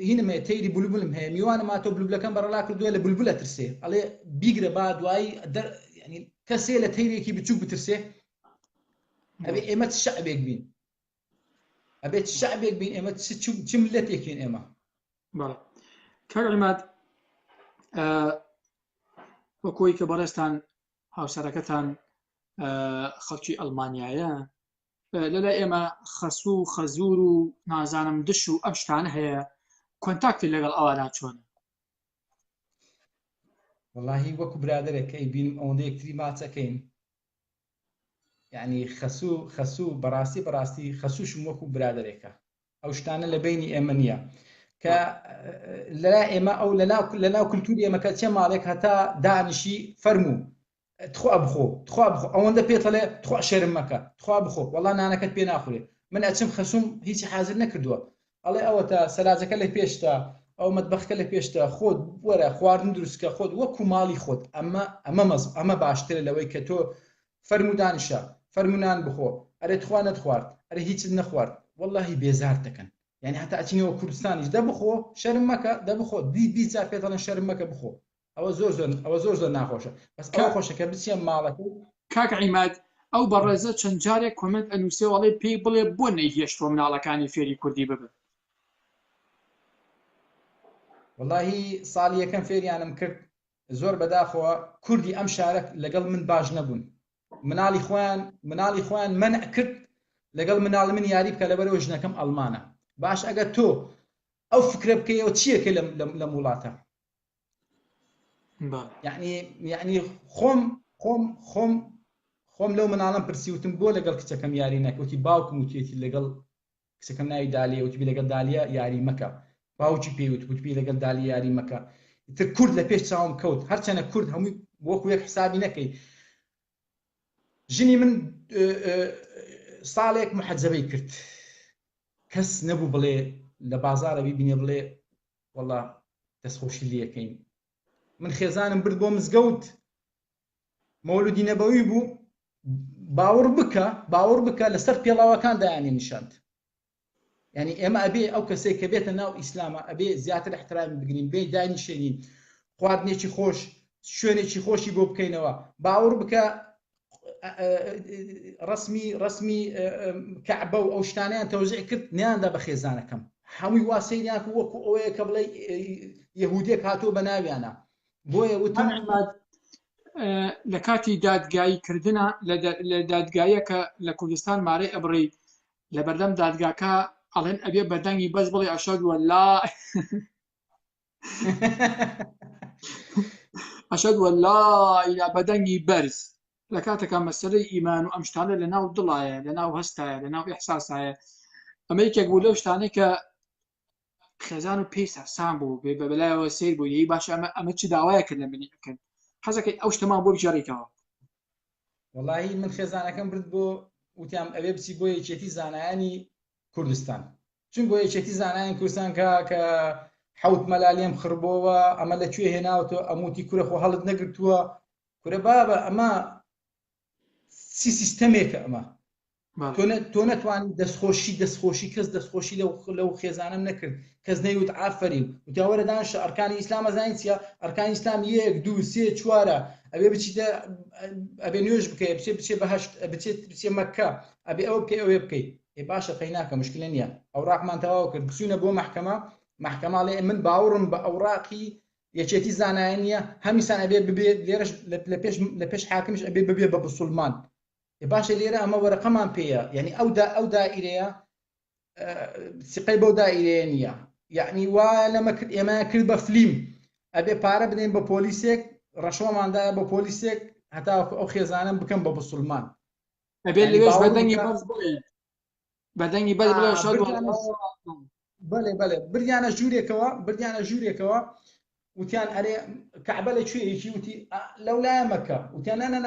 هینم هەیە تەیری بولبولم هەیە میوانم هاتۆ بولبولەکەم بەڕەلا کردووە لە بولبولە ترسێ ئەڵێ بیگرە با دوایی ینی کەسێ لە تەیرێکی بچوو بترسێ ئەبێ ئێمە چ شەعبێک بین ئەبێت شەعبێک بین ئێمە چ ملەتێکین ئێمە بەڵێ کاک عیماد وەکۆی کە بەڕێستان هاوسەرەکەتان خەڵکی ئەڵمانیایە لەلای ئێمە خەسوو و خەزوور و نازانم دش و ئەم شتانە هەیە کۆنتاکتی لەگەڵ ئەوانە چۆنە وەڵاهی وەکو برادەرێکەکەی بینم ئەوەندە یەکتری ماچەکەین یعنی خەسوو بەڕاستی خەسووشم وەکو برادەرێکە ئەو شتانە لە بینی ئێمە نییە کە لەلا ئێمە ئەو لەناو کولتوری ئێمە کە چێ ماڵێک هەتا دانیشی فەرموو تخوا بخۆ ئەوەندە پێتەڵێ تخوا شەرم مەکە تخوا بخۆ وەڵا نانەکەت پێ ناخورێ من ئەچم خەسووم هیچی حازر نەکردووە ئەڵێ ئەوە تا سەلاجەکە لە پێشتا ئەو مەتبەخەکە لە پێشتا خۆت وەرە خواردن دروستکە خۆت وەکو ماڵی خۆت ئەمە باشترە لەوەی کە تۆ فەرموو دانیشە فەرمونان بخۆ ئەرێ تخوا نەتخوارد ئەرێ هیچت نەخوارد وەڵاهی بێزار دەکەن یعنی هەتا ئەچینەوە کوردستانیش دەبخۆ شەرم مەکە دەبخۆ دی جار پێتەڵێن شەرم مەکە بخۆ ئەوە زۆر ناخۆشە بەس ئەوە خۆشە کە بچیان ماڵەکە کاک عیماد ئەو بەڕێزە چەند جارێک کۆمنت ئەنووسێ وەڵێ پێی بڵێ بۆ نەیهێشتووە مناڵەکانی فێری کوردی ببن وەڵاهی ساڵی یەکەم فێریانم کرد زۆر بەداخەوە کوردی ئەم شارە لەگەڵ من باش نەبوون مناڵی خۆیان مەنع کرد لەگەڵ مناڵ من یاری بکە لەبەرەوە ژنەکەم ئەڵمانە باش ئەگەر تۆ ئەو فکرە بکەیەوە چیەکە لە وڵاتە یعنی خۆم لەو مناڵم پرسیوتم بۆ لەگەڵ کچەکەم یاری نەکەوتی باوکم وتێتی لەگەڵ کچەکەم ناوی دالیە وتبی لەگەڵ دالیا یاری مەکە باوکی پێوت وتبی لەگەڵ دالی یاری مەکە تر کورد لە پێش چاوم کەوت هەرچەنە کورد هەمووی وەکو یەک حسابی نەکەی ژنی من ساڵێک محەجەبەی کرد کەس نەبوو بڵێ لە بازارە بیبینێ بڵێ وەڵا دەستخۆشی لەکەین من خێزانم برد بۆ مزگەوت مەولودی نەبەوی بوو باوەڕ بکە لەسەر پێڵاوەکان دایانێ نیشاند یعنی ئێمە ئەبێ ئەو کەسێک کە بێتە ناو ئیسلامە ئەبێ زیاتر احترامی بگرین بێ دانیشێنین خواردنێکی خۆش شوێنێکی خۆشی بۆ بکەینەوە باوەڕ بکە ڕسمی کەعبە و ئەو شتانیان تەوزیع کرد نیاندا بە خێزانەکەم هەمووی واسەیان وەکو ئەوەیە کە بڵێ یەهودێک هاتۆ بە ناویانە بۆیە وتم لە کاتی دادگاییکردنە لە دادگایە کە لە کوردستان مارەی ئەبڕی لە بەردەم دادگاکە ئەڵێن ئەبێ بەدەنگی بەس بڵێ ئەشهەدو ئەن لا ئەشهەدو ئەن لا ئیلا بەدەنگی بەرز لە کاتێکا مەسەلەی ئیمان و ئەم شتانە لەناو دڵایە لەناو هەستایە لەناو ئیحساسایە ئەمە یەکێک بوو لەو شتانەی کە خێزان و پێی سەرسان بوو بێ بە بەلایەوە سیر بوو یی باش ئەمە چی داوایە کرد لە منی بکەن حەزەکەی ئەو شتەمان بۆ بژێڕیتەوە وەڵاهی من خێزانەکەم برد بۆ وتیام ئەوێ بچی بۆ یەکێتی زانایانی کوردستان چون بۆ یەکێتی زانایانی کوردستان کە حەوت مەلالێم خڕبەوە ئەمە لەکوێ هێناوەتەوە ئەموتی کورە خۆ هەڵت نەگرتووە کورە بابە ئەمە سیستەمێکە ئەمە تۆ نەتوانانی دەستخۆشی کەس دەستخۆشی لەو خێزانم نەکرد کەس نەیوت ئافەرین وتیاوەرە دانیشە ئەرکانی ئیسلام ئەزانین چییە ئەرکانی ئیسلام 1 2 3 4 ئەبێ بچیتە ئەبێ نوێژ بکەیت بچێ بەهەشت بچێ مەککە ئەبێ ئەوە بکەی ئەوێ بکەیت باشە قەیناکە مشکلە نییە ئەوراقمان تەواو کرد بچوونە بۆ محکەمەڵێ من باوڕم بە ئەوراقی یەکێتی زانایە نییە هەمیسان ئەبێ ببێت لێرەش لە پێش حاکمیش ئەبێ ببێ بە بسوڵمان باشە لێرە ئەمە وەرەقەمان پێیە یعنی ئەو دائیرەیە سقەی بەو دائیرەیە نییە یعنی وایە لەمە کرد ئێمە کرد بە فلیم ئەبێ پارە بدەین بە پۆلیسێک ڕەشۆماندایە بە پۆلیسێک هەتا ئەو خێزانم بکەم بە بسوڵمان ئەبێ لەوێش بەدەنگی بەرز بەدەنگی بەرز بڵێ ئەشهەدو بەڵێ بردیانە ژوورێکەوە وتیان ئەرێ کەعبە لەکوێیەکی وتی لەولایە مەککە وتیان نە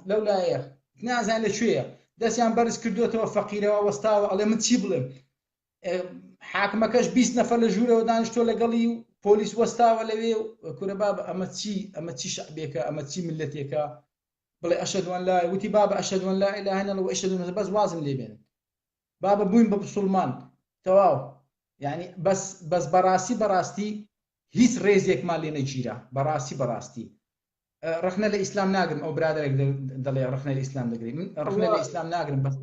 لەولایە نازان لەکوێیە دەستیان بەرز کردوێتەوە فەقیرەوە وەستاوە ئەڵێ من چی بڵێم حاکمەکەش 20 نەفەر لە ژوورەوە دانیشتۆ لەگەڵی و پۆلیس وەستاوە لەوێ کورە بابە ئەمە چی شعبێکە ئەمە چی ملەتێکە بڵێ ئەشهەدو ئەن لا وتی بابە ئەشهەدو ئەن لا ئیلاهە ئیلەلله وئەشهەدو ئەن بەس وازم لێبێنن بابە بووین بە بسوڵمان تەواو یعنی بەس بەڕاستی هیچ ڕێزێکمان لێ نەگیرە بەڕاستی ڕخنە لە ئیسلام ناگرم ئەو برادێک دەڵێ ڕخنە لە ئیسلام دەگری من ڕخنە لە ئیسلام ناگرم بەس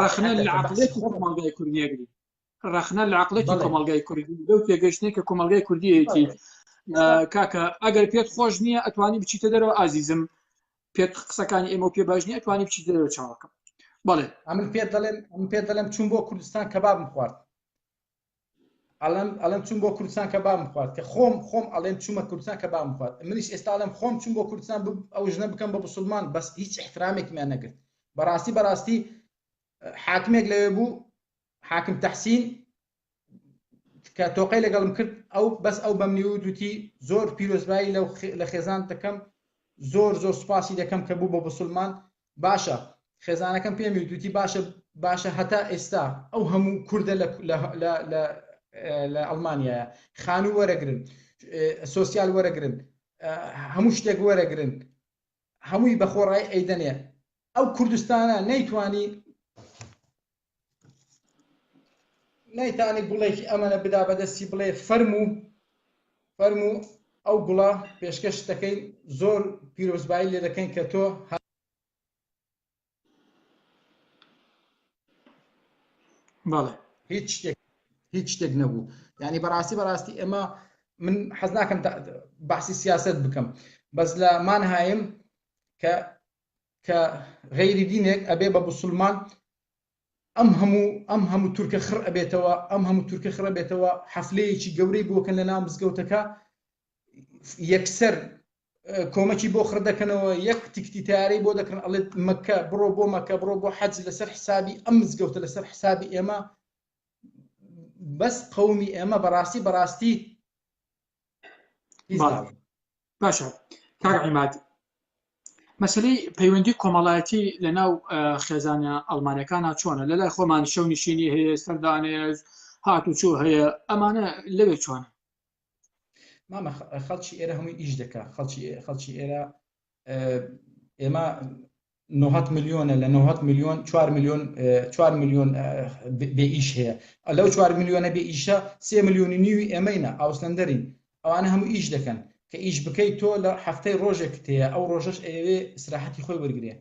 ڕخنە لە عەقڵێتی کۆمەڵگای کوردی ئەگری ڕخنە لە عەقڵێتی کۆمەڵگای کوردی لەو تێگەشتەی کە کۆمەڵگای کوردیەتی کاکە ئەگەر پێت خۆش نییە ئەتوانی بچیتە دەرەوە ئازیزم پێت قسەکانی ئێمە پێ باش نییە ئەتوانی بچیتە دەرەوە چاوەکەم بەڵێ ئەمن پێت دەڵێم چوون بۆ کوردستان کەبابم خوارد ئەڵێم چوون بۆ کوردستان کەبابم خوارد کە خۆم ئەڵێم چوومە کوردستان کەبابم خوارد منیش ئێستا ئەڵێم خۆم چوون بۆ کوردستان ئەو ژنە بکەم بە بسوڵمان بەس هیچ احترامێکیان نەگرت بەڕاستی حاکمێک لەوێ بوو حاکم تەحسین کە تۆقەی لەگەڵم کرد بەس ئەو بەم نیودوتی زۆر پیرۆزبایی لە خێزان دەکەم زۆر سوپاسی دەکەم کە بوو بە بسوڵمان باشە خێزانەکەم پێمی دوتی باشە هەتا ئێستا ئەو هەموو کوردە لە ئەڵمانیایە خانوو وەرەگرن سۆسیال وەرەگرن هەموو شتێک وەرەگرن هەمووی بە خۆڕایی ئەیدەنێ ئەو کوردستانە نەیتوانی گوڵێکی ئەمەنە بدا بەدەستی بڵێ فەرموو ئەو گوڵە پێشکەش دەکەین زۆر پیرۆزبایی لێ دەکەین کە تۆ بەڵێ هیچ شتێک نەبوو یعنی بەڕاستی ئێمە من حەز ناکەم باسی سیاست بکەم بەس لە مانهایم کە غەیری دینێک ئەبێ بە بسوڵمان ئەم هەموو تورکە خڕ ئەبێتەوە حەفلەیەکی گەورەی بۆکەن لە ناو مزگەوتەکە یەکسەر کۆمەکی بۆ خڕ دەکەنەوە یەک تیکتی تیارەی بۆ دەکەن ئەڵێت مەککە بڕۆ بۆ مەککە بڕۆ بۆ حەج لەسەر حسابی ئەم مزگەوتە لەسەر حسابی ئێمە بەس قەومی ئێمە بەڕاستی باشە کاک عیماد مەسەلەی پەیوەندی کۆمەڵایەتی لە ناو خێزانە ئەڵمانیەکانە چۆنە لەلای خۆمان شەو نشینی هەیە سەردانێز هاتو چوو هەیە ئەمانە لەوێ چۆنە؟ مامە خەڵکی ئێرە هەمووی ئیش دەکا خەڵکی ئێرە ئێمە 90 ملیۆنە لە 90 ملیۆن 4 ملیۆن بێ ئیش هەیە لەو 4 ملیۆنە بێ ئیشە 3 ملیۆنی نیوی ئێمەینە ئاوسلەندەرین ئەوانە هەموو ئیش دەکەن کە ئیش بکەیت تۆ لە هەفتەی ڕۆژێکت هەیە ئەو ڕۆژەش ئەوێ سراحەتی خۆی وەرگێ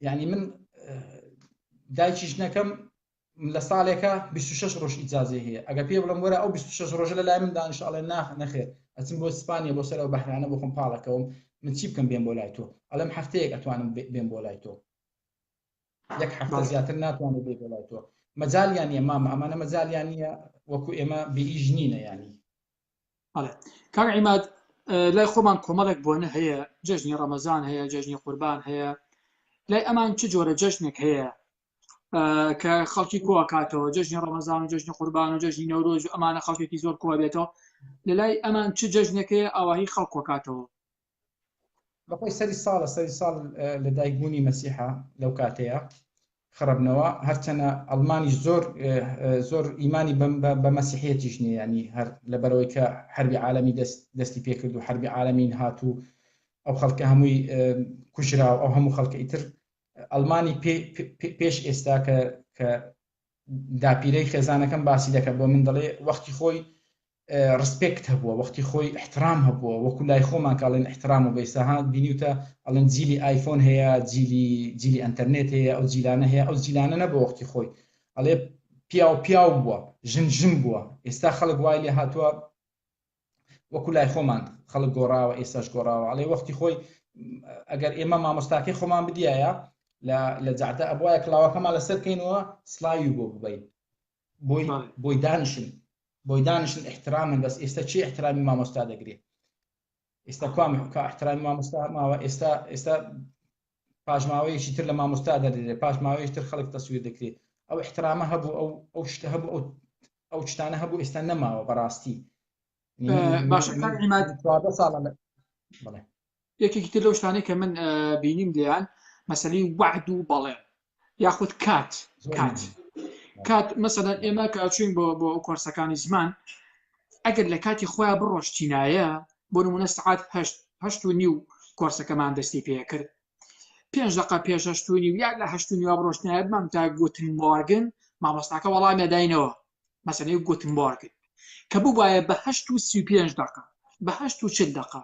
یعنی من دایکیش نەکەم لە ساڵێکە 26 ڕۆژ ئیجازێ هەیە ئەگە پێ بڵم وەرە ئەو 26 ڕۆژە لە لای من دانیشتڵێ نەخێر ئەچم بۆ ئیسپانیا بۆ سەرەوە بەحرانە بۆ خۆم پاڵەکەوم من چی بکەم بێن بۆ لای تۆ ئەڵەم هەفتەیەک ئەتوانم بێن بۆ لای تۆ یەک هەفتە زیاتر ناتوانێت بێ بۆ لای تۆ مەجالیان نیە مامە ئەمانە مەجالیان نیە وەکو ئێمە بێئیژ نینە ینی کاک عیماد لای خۆمان کۆمەڵێک بۆنە هەیە جەژنی ڕەمەزان هەیە جەژنی قوربان هەیە لای ئەمان چ جۆرە جەژنێک هەیە کە خەڵکی کۆ کاتەوە جەژنی ڕەمەزان و جەژنی قوربان و جەژنی نەورۆز و ئەمانە خەڵکێکی زۆر کۆ بێتەوە لەلای ئەمان چ جەژنێک هەیە ئاواهی خەڵک کۆکاتەوە بەخۆی سەری ساڵ لە دایکبوونی مەسیحا لەو کاتەیە خڕبنەوە هەرچەنە ئەڵمانی زۆر ئیمانی بە مەسیحەتیش نیە ینی هەر لەبەرەوەی کە حربی عالەمی دەستی پێکرد و حربی عالەمین هاتوو ئەو خەڵکە هەمووی کوژرا و ئەو هەموو خەڵکە ئیتر ئەڵمانی پێش ئێستا کە داپیرەی خێزانەکەم باسی دەکە بۆ من دەڵێ وەختی خۆی ڕسپێکت هەبووە وەختی خۆی احترام هەبووە وەکو لای خۆمان کاڵێن احترام و بەیساها بینیوتە ئەڵێن جیلی ئایفۆن هەیە جیلی ئەنتەرنێت هەیە ئەو جیلانە هەیە ئەو جیلانە نەبوو وەختی خۆی ئەڵێ پیاو بووە ژن بووە ئێستا خەڵک وای لێ هاتووە وەکو لای خۆمان خەڵک گۆڕاوە ئێستاش گۆڕاوە ئەڵێ وەختی خۆی ئەگەر ئێمە مامۆستاکەی خۆمان بدیایە لە جعتە ئەبوایە کڵاوەکەمان لەسەر بکەینەوە سڵاوی بۆ ببین بۆی دانیشن احترامن بەس ئێستا چی احترامی مامۆستا دەگرێت ئێستا کا احترامی مامۆستا ماوە ئێستا پاژماوەیەکی تر لە مامۆستا دەدرێت پاژماوەیەکی تر خەڵک تەسویر دەکرێت ئەو احترامە هەبوو ئەو شتە هەبوو ئەو شتانە هەبوو ئێستا نەماوە بەڕاستی باشە کاک عیماد یەکێکی تر لەو شتانەی کە من بینیم لێیان مەسەلەی وعد و بەڵێ یاخود کات مەسەلەن ئێمە کە ئەچوین بۆ کۆرسەکانی زمان ئەگەر لە کاتی خۆیان بڕۆشتینایە بۆ نمونە سعات 8:30 کۆرسەکەمان دەستی پێ کرد 5 دقه پێش 8:30 یا لە 8:30 بڕۆشتنایە بمام تا گوتن مۆرگن مامۆستاکە وەڵامی داینەوە مەسەلەی گوتن مۆرگن کە بووایە بە 8:35 دقه بە 8:40 دقه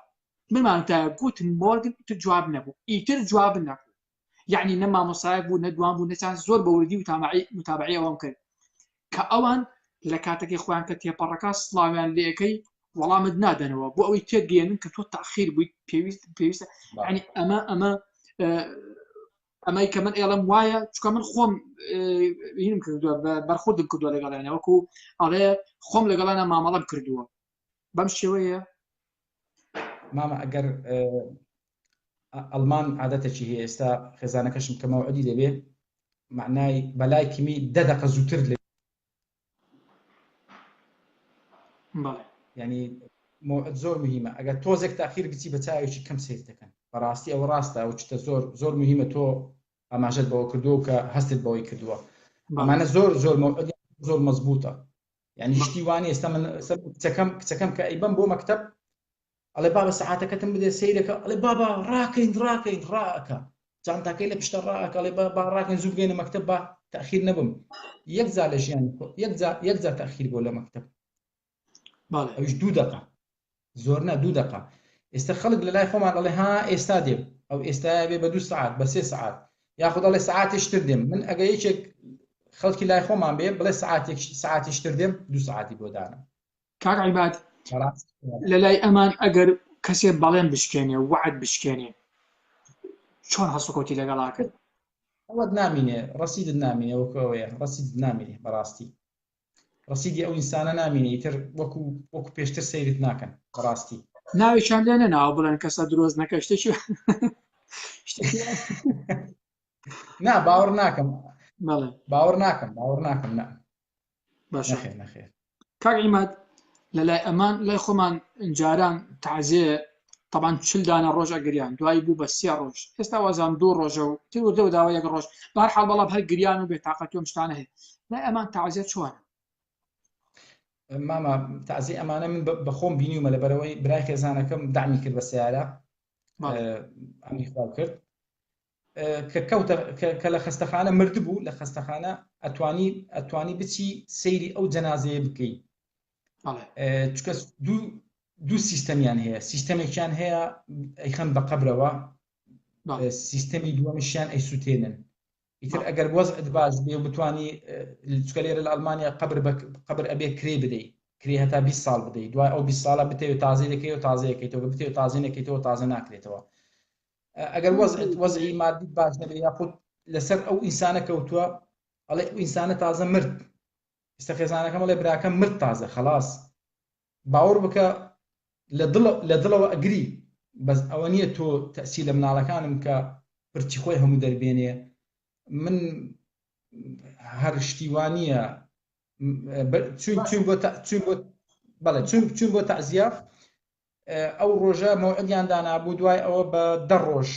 بمام تا گوتن مۆرگن ئیتر جواب نەبوو ئیتر جواب نەبوو یعنی نە مامۆستایەک بوو نەدوان بوو نەچان زۆر بەوردی و متابعی ئەوەم کرد کە ئەوان لە کاتێکی خۆیان کە تێپەڕەکە سڵاویان لێەکەی وەڵامت نادەنەوە بۆ ئەوەی تێگەێنن کە تۆ تاخیر بوویت پێویستە ینی ئەمەی کە من ئێڵم وایە چکە من خۆم هینم کردووە بەرخوردم کردووە لەگەڵیانە وەکو ئەڵێ خۆم لەگەڵانە مامەڵەم کردووە بەم شێوەیە مامە ئەگەر ئەڵمان عادەتێکی هەیە ئێستا خێزانەکەشم کە مەوعودی دەبێ معنای بەلای کمی 10 دقه زووتر لێ ینی موعد زۆر مهمە ئەگەر تۆزێک تاخیر بچی بە چاوێکی کەم سیر دەکەن بەڕاستی ئەوە ڕاستە ئەو چتە زۆر مهمە تۆ ئاماژەت بەوە کردووە کە هەستت بەوەی کردووە ئەمانە زۆر موعد زۆر مەزبوطە ینی شتی وانە ئێستا من کچەکەم کە ئەیبەم بۆ مەکتەب ئەڵێ بابە سەعاتەکەتم بدێ سەیرەکە ئەڵێ بابا ڕاکەین ڕاکە جانتاکەی لە پشتە ڕاکە ئەڵێ با ڕاکەین زوو بگەینە مەکتەب با تاخیر نەبم یەک جار لە ژیانی یەک جار تاخیر بۆ لە مەکتەب ئەویش 2 دقه زۆر نە 2 دقه ئێستا خەڵک لە لای خۆمان ئەڵێ ها ئێستا دێم ئەو ئێستاە بێ بە 2 ساعات بە 3 ساعات یاخود ئەڵێ ساعاتێشتر دێم من ئەگە یەکێک خەڵکی لای خۆمان بێ بڵێ ساعاتێشتر دێم 2 ساعتی بۆ دانم کاک عیماد لە لای ئەمان ئەگەر کەسێ بەڵێن بشکێنێ وعد بشکێنێ چۆن هەسوکەوتی لەگەڵاکە ئەوەت نامینێ ڕەسیدت نامینێ وەکەوەیە ڕەسیدت نامینێ بەڕاستی ڕەسیدی ئەو ئینسانە نامینێ ئیتر وەکو پێشتر سەیرت ناکەن بەڕاستی ناوێکیان لێ نەناوە بڵێن کەسە درۆست نەکە شتێکی نا باوەڕ ناکەم نا باشە نەخێر کاک عیماد لە لای ئەمان لای خۆمان جاران تعزیە طبعا 40 دانە ڕۆژ ئەگریان دوایی بوو بە 3 ڕۆژ ئێستا وازام 2 ڕۆژە و تر داوای 1 ڕۆژ بەهەرحاڵ بەڵام هەر گریان و بێتاقەتی و شتانە هەیە لای ئەمان تعزیە چۆنە ماما تازی ئەمانە من بەخۆم بینیومە لەبەرەوەی برای خێزانەکەم دامی کرد بە سیارە بەڵێ ئەمی خوا کرد کە لە خەستەخانە مرد بوو لە خەستەخانە ئەتوانی بچی سەیری ئەو جەنازەیە بکەی بەڵێ چکە دوو سیستەمیان هەیە سیستەمێکیان هەیە ئەیخەن بە قەبرەوە بەڵێ سیستەمی دووەمیشیان ئەیسوتێنن ئیتر ئەگەر وەزعت باش بێ و بتوانی چکە لێرە لە ئەڵمانیا قەبر ئەبێ کرێ بدەیت کرێ هەتا 20 ساڵ بدەیت دوای ئەو 20 ساڵە بتەوێت تازەی دەکەی و تازەیەکەیتەوە بتەوێت تازە نەکەیتەوە تازە ناکرێتەوە ئەگەر وەزعی مادی باش نەبێ یاخود لەسەر ئەو ئینسانە کەوتووە ئەڵێ ئەو ئینسانە تازە مرد ئێستا خێزانەکەم ئەڵێ براکەم مرد تازە خەلاص باوەڕ بکە لە دڵەوە ئەگری بەس ئەوە نییە تۆ تەسی لە مناڵەکانم کە پرچی خۆی هەموو دەربێنێ من هەر شتیوانیە چون بۆ تەعزیە ئەو ڕۆژە مەوعدیان دانابوو دوای ئەوە بە 10 ڕۆژ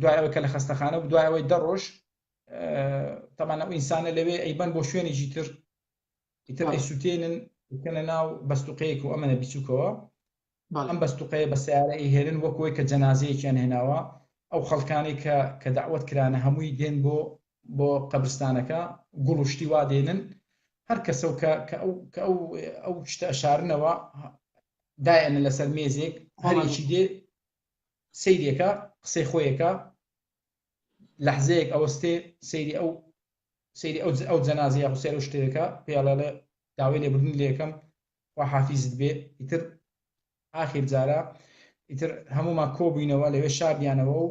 دوای ئەوە کە لە خەستەخانە بوو دوای ئەوەی 10 ڕۆژ تەمان ئەو ئینسانە لەوێ ئەیبەن بۆ شوێنێکی تر ئەیسوتێنن بکەنە ناو بەستوقەیەک و ئەمەنە بیچووکەوە ئەم بەستوقەیە بە سیارە ئەیهێنن وەکوەوەی کە جەنازەیەکیان هێناوە ئەو خەڵکانی کە داوەت کرانە هەمووی دێن بۆ قەبرستانەکە گوڵ و شتی وا دێنن هەر کەسە کە ئەو شتە ئەشارنەوە دایەنە لەسەر مێزێک هەرێکی دێ سەیرێکە قسەی خۆیەکە لەحزەیەک ئەوەستێ سەیری ئەو جەنازەیە و سەیر و شتێکەکە پێڵێ داوای لێبوردن لێکەم وا حافیزت بێ ئیتر ئاخر جارە ئیتر هەمومان کۆبووینەوە لەوێ شاردیانەوە و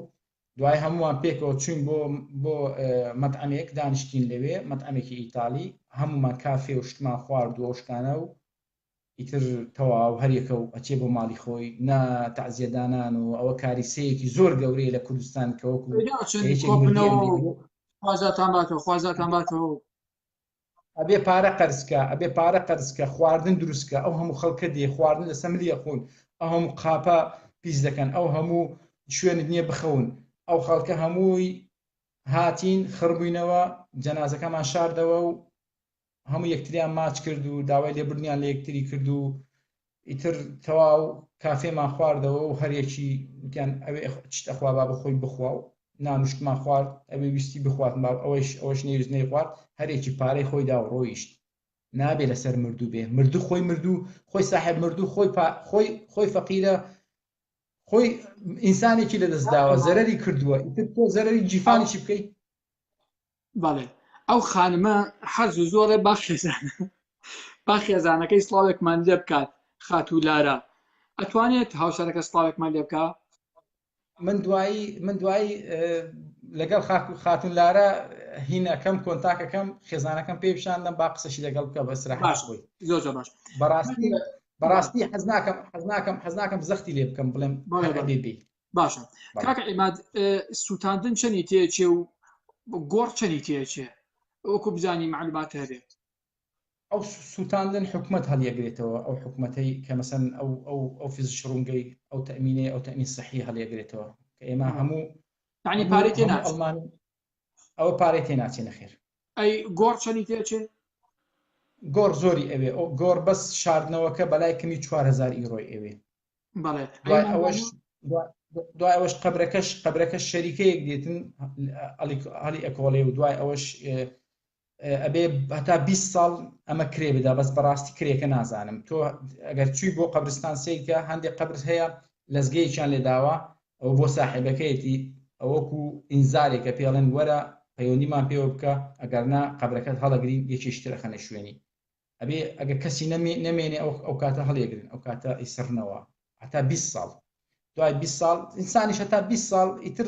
دوای هەمووان پێکەوە چوین بۆ مەتعەمێک دانیشتین لەوێ مەتعەمێکی ئیتالی هەمومان کافێ و شتمان خواردووە و شتانە و ئیتر تەواو هەریەکە و ئەچێ بۆ ماڵی خۆی نا تەعزیەدانان و ئەوە کاریسەیەکی زۆر گەورەیە لە کوردستان کەوەکو خوازاتان باتەوە ئەبێ پارە قەرزکە خواردن دروستکە ئەو هەموو خەڵکە دێ خواردن لە سەملیە خۆن ئەو هەموو قاپە پیس دەکەن ئەو هەموو شوێنت نییە بخەون ئەو خەڵکە هەمووی هاتین خڕبووینەوە جەنازەکەمان شاردەوە و هەموو یەکتریان ماچ کرد و داوای لێبوردنیان لە یەکتری کرد و ئیتر تەواو کافێمان خواردەوە و هەرێکی وتیان ئەوێ شتەخوا با بخۆی بخوا و نانوشتمان خوارد ئەوێ ویستی بخواتم ئەوەش نەویست نەی خوارد هەرێکی پارەی خۆی دا و ڕۆیشت نابێ لەسەر مردوو بێ مردوو خۆی ساحب مردوو خۆی فەقیرە خۆی ئینسانێکی لە دەستداوە زەرەری کردووە ئیتر تۆ زەرەری جیفانیشی بکەیت بەڵێ ئەو خانمە حەرز و زۆرە با خێزانەکەی سڵاوێکمان لێ بکات خاتوولارە ئەتوانێت هاوسەرەکە سڵاوێکمان لێ بکە من دوایی لەگەڵ خاتوولارە هینەکەم کۆنتاکەکەم خێزانەکەم پێی پیشاندەم با قسەشی لەگەڵ بکە بە سراحەت بووی زۆر باش بەڕاستی حەز ناکەم زەختی لێ بکەم بڵێم بێ باشە کاکە عیماد سوتاندن چەندی تێچێ و گۆڕ چەندی تێچێ وەکو بزانی معلومات هەبێت ئەو سوتاندن حکومت هەڵیەگرێتەوە ئەو حکومەتەی کە مەسەن ئەو فیزیک ڕوونگەی ئەو تەمینەی ئەو تەمین سەحی هەڵیەگرێتەوە کە ئێمە هەموو یعنی پارەی تێ ناچێت ئەوە پارەی تێ ناچێ نەخێر ئەی گۆڕ چەندی تێچێ گۆڕ زۆری ئەوێ گۆڕ بەس شاردنەوەکە بەلای کەمی 4000 ئیرۆی ئەوێ بەڵێ دوای ئەوەش قەبرەکەش شەریکەیەک دێتن هەڵی ئەکۆڵێ و دوای ئەوەش ئەبێ هەتا 20 ساڵ ئەمە کرێ بدا بەس بەڕاستی کرێکە نازانم تۆ ئەگەر چووی بۆ قەبرستان سیرکە هەندێک قەبرس هەیە لەزگەیەکیان لێداوە ئەو بۆ ساحێبەکەیەتی ئەوەکو ئینزارێکە پێڵێن وەرە پەیوەندیمان پێوە بکە ئەگەرنا قەبرەکەت هەڵەگرین یەکێشترە خەنە شوێنی ئەبێ ئەگەر کەسی نەمێنێ ئەو کاتە هەڵێگرن ئەو کاتە ئیسڕنەوە هەتا 20 ساڵ دوای 20 ساڵ ئینسانیش هەتا 20 ساڵ ئیتر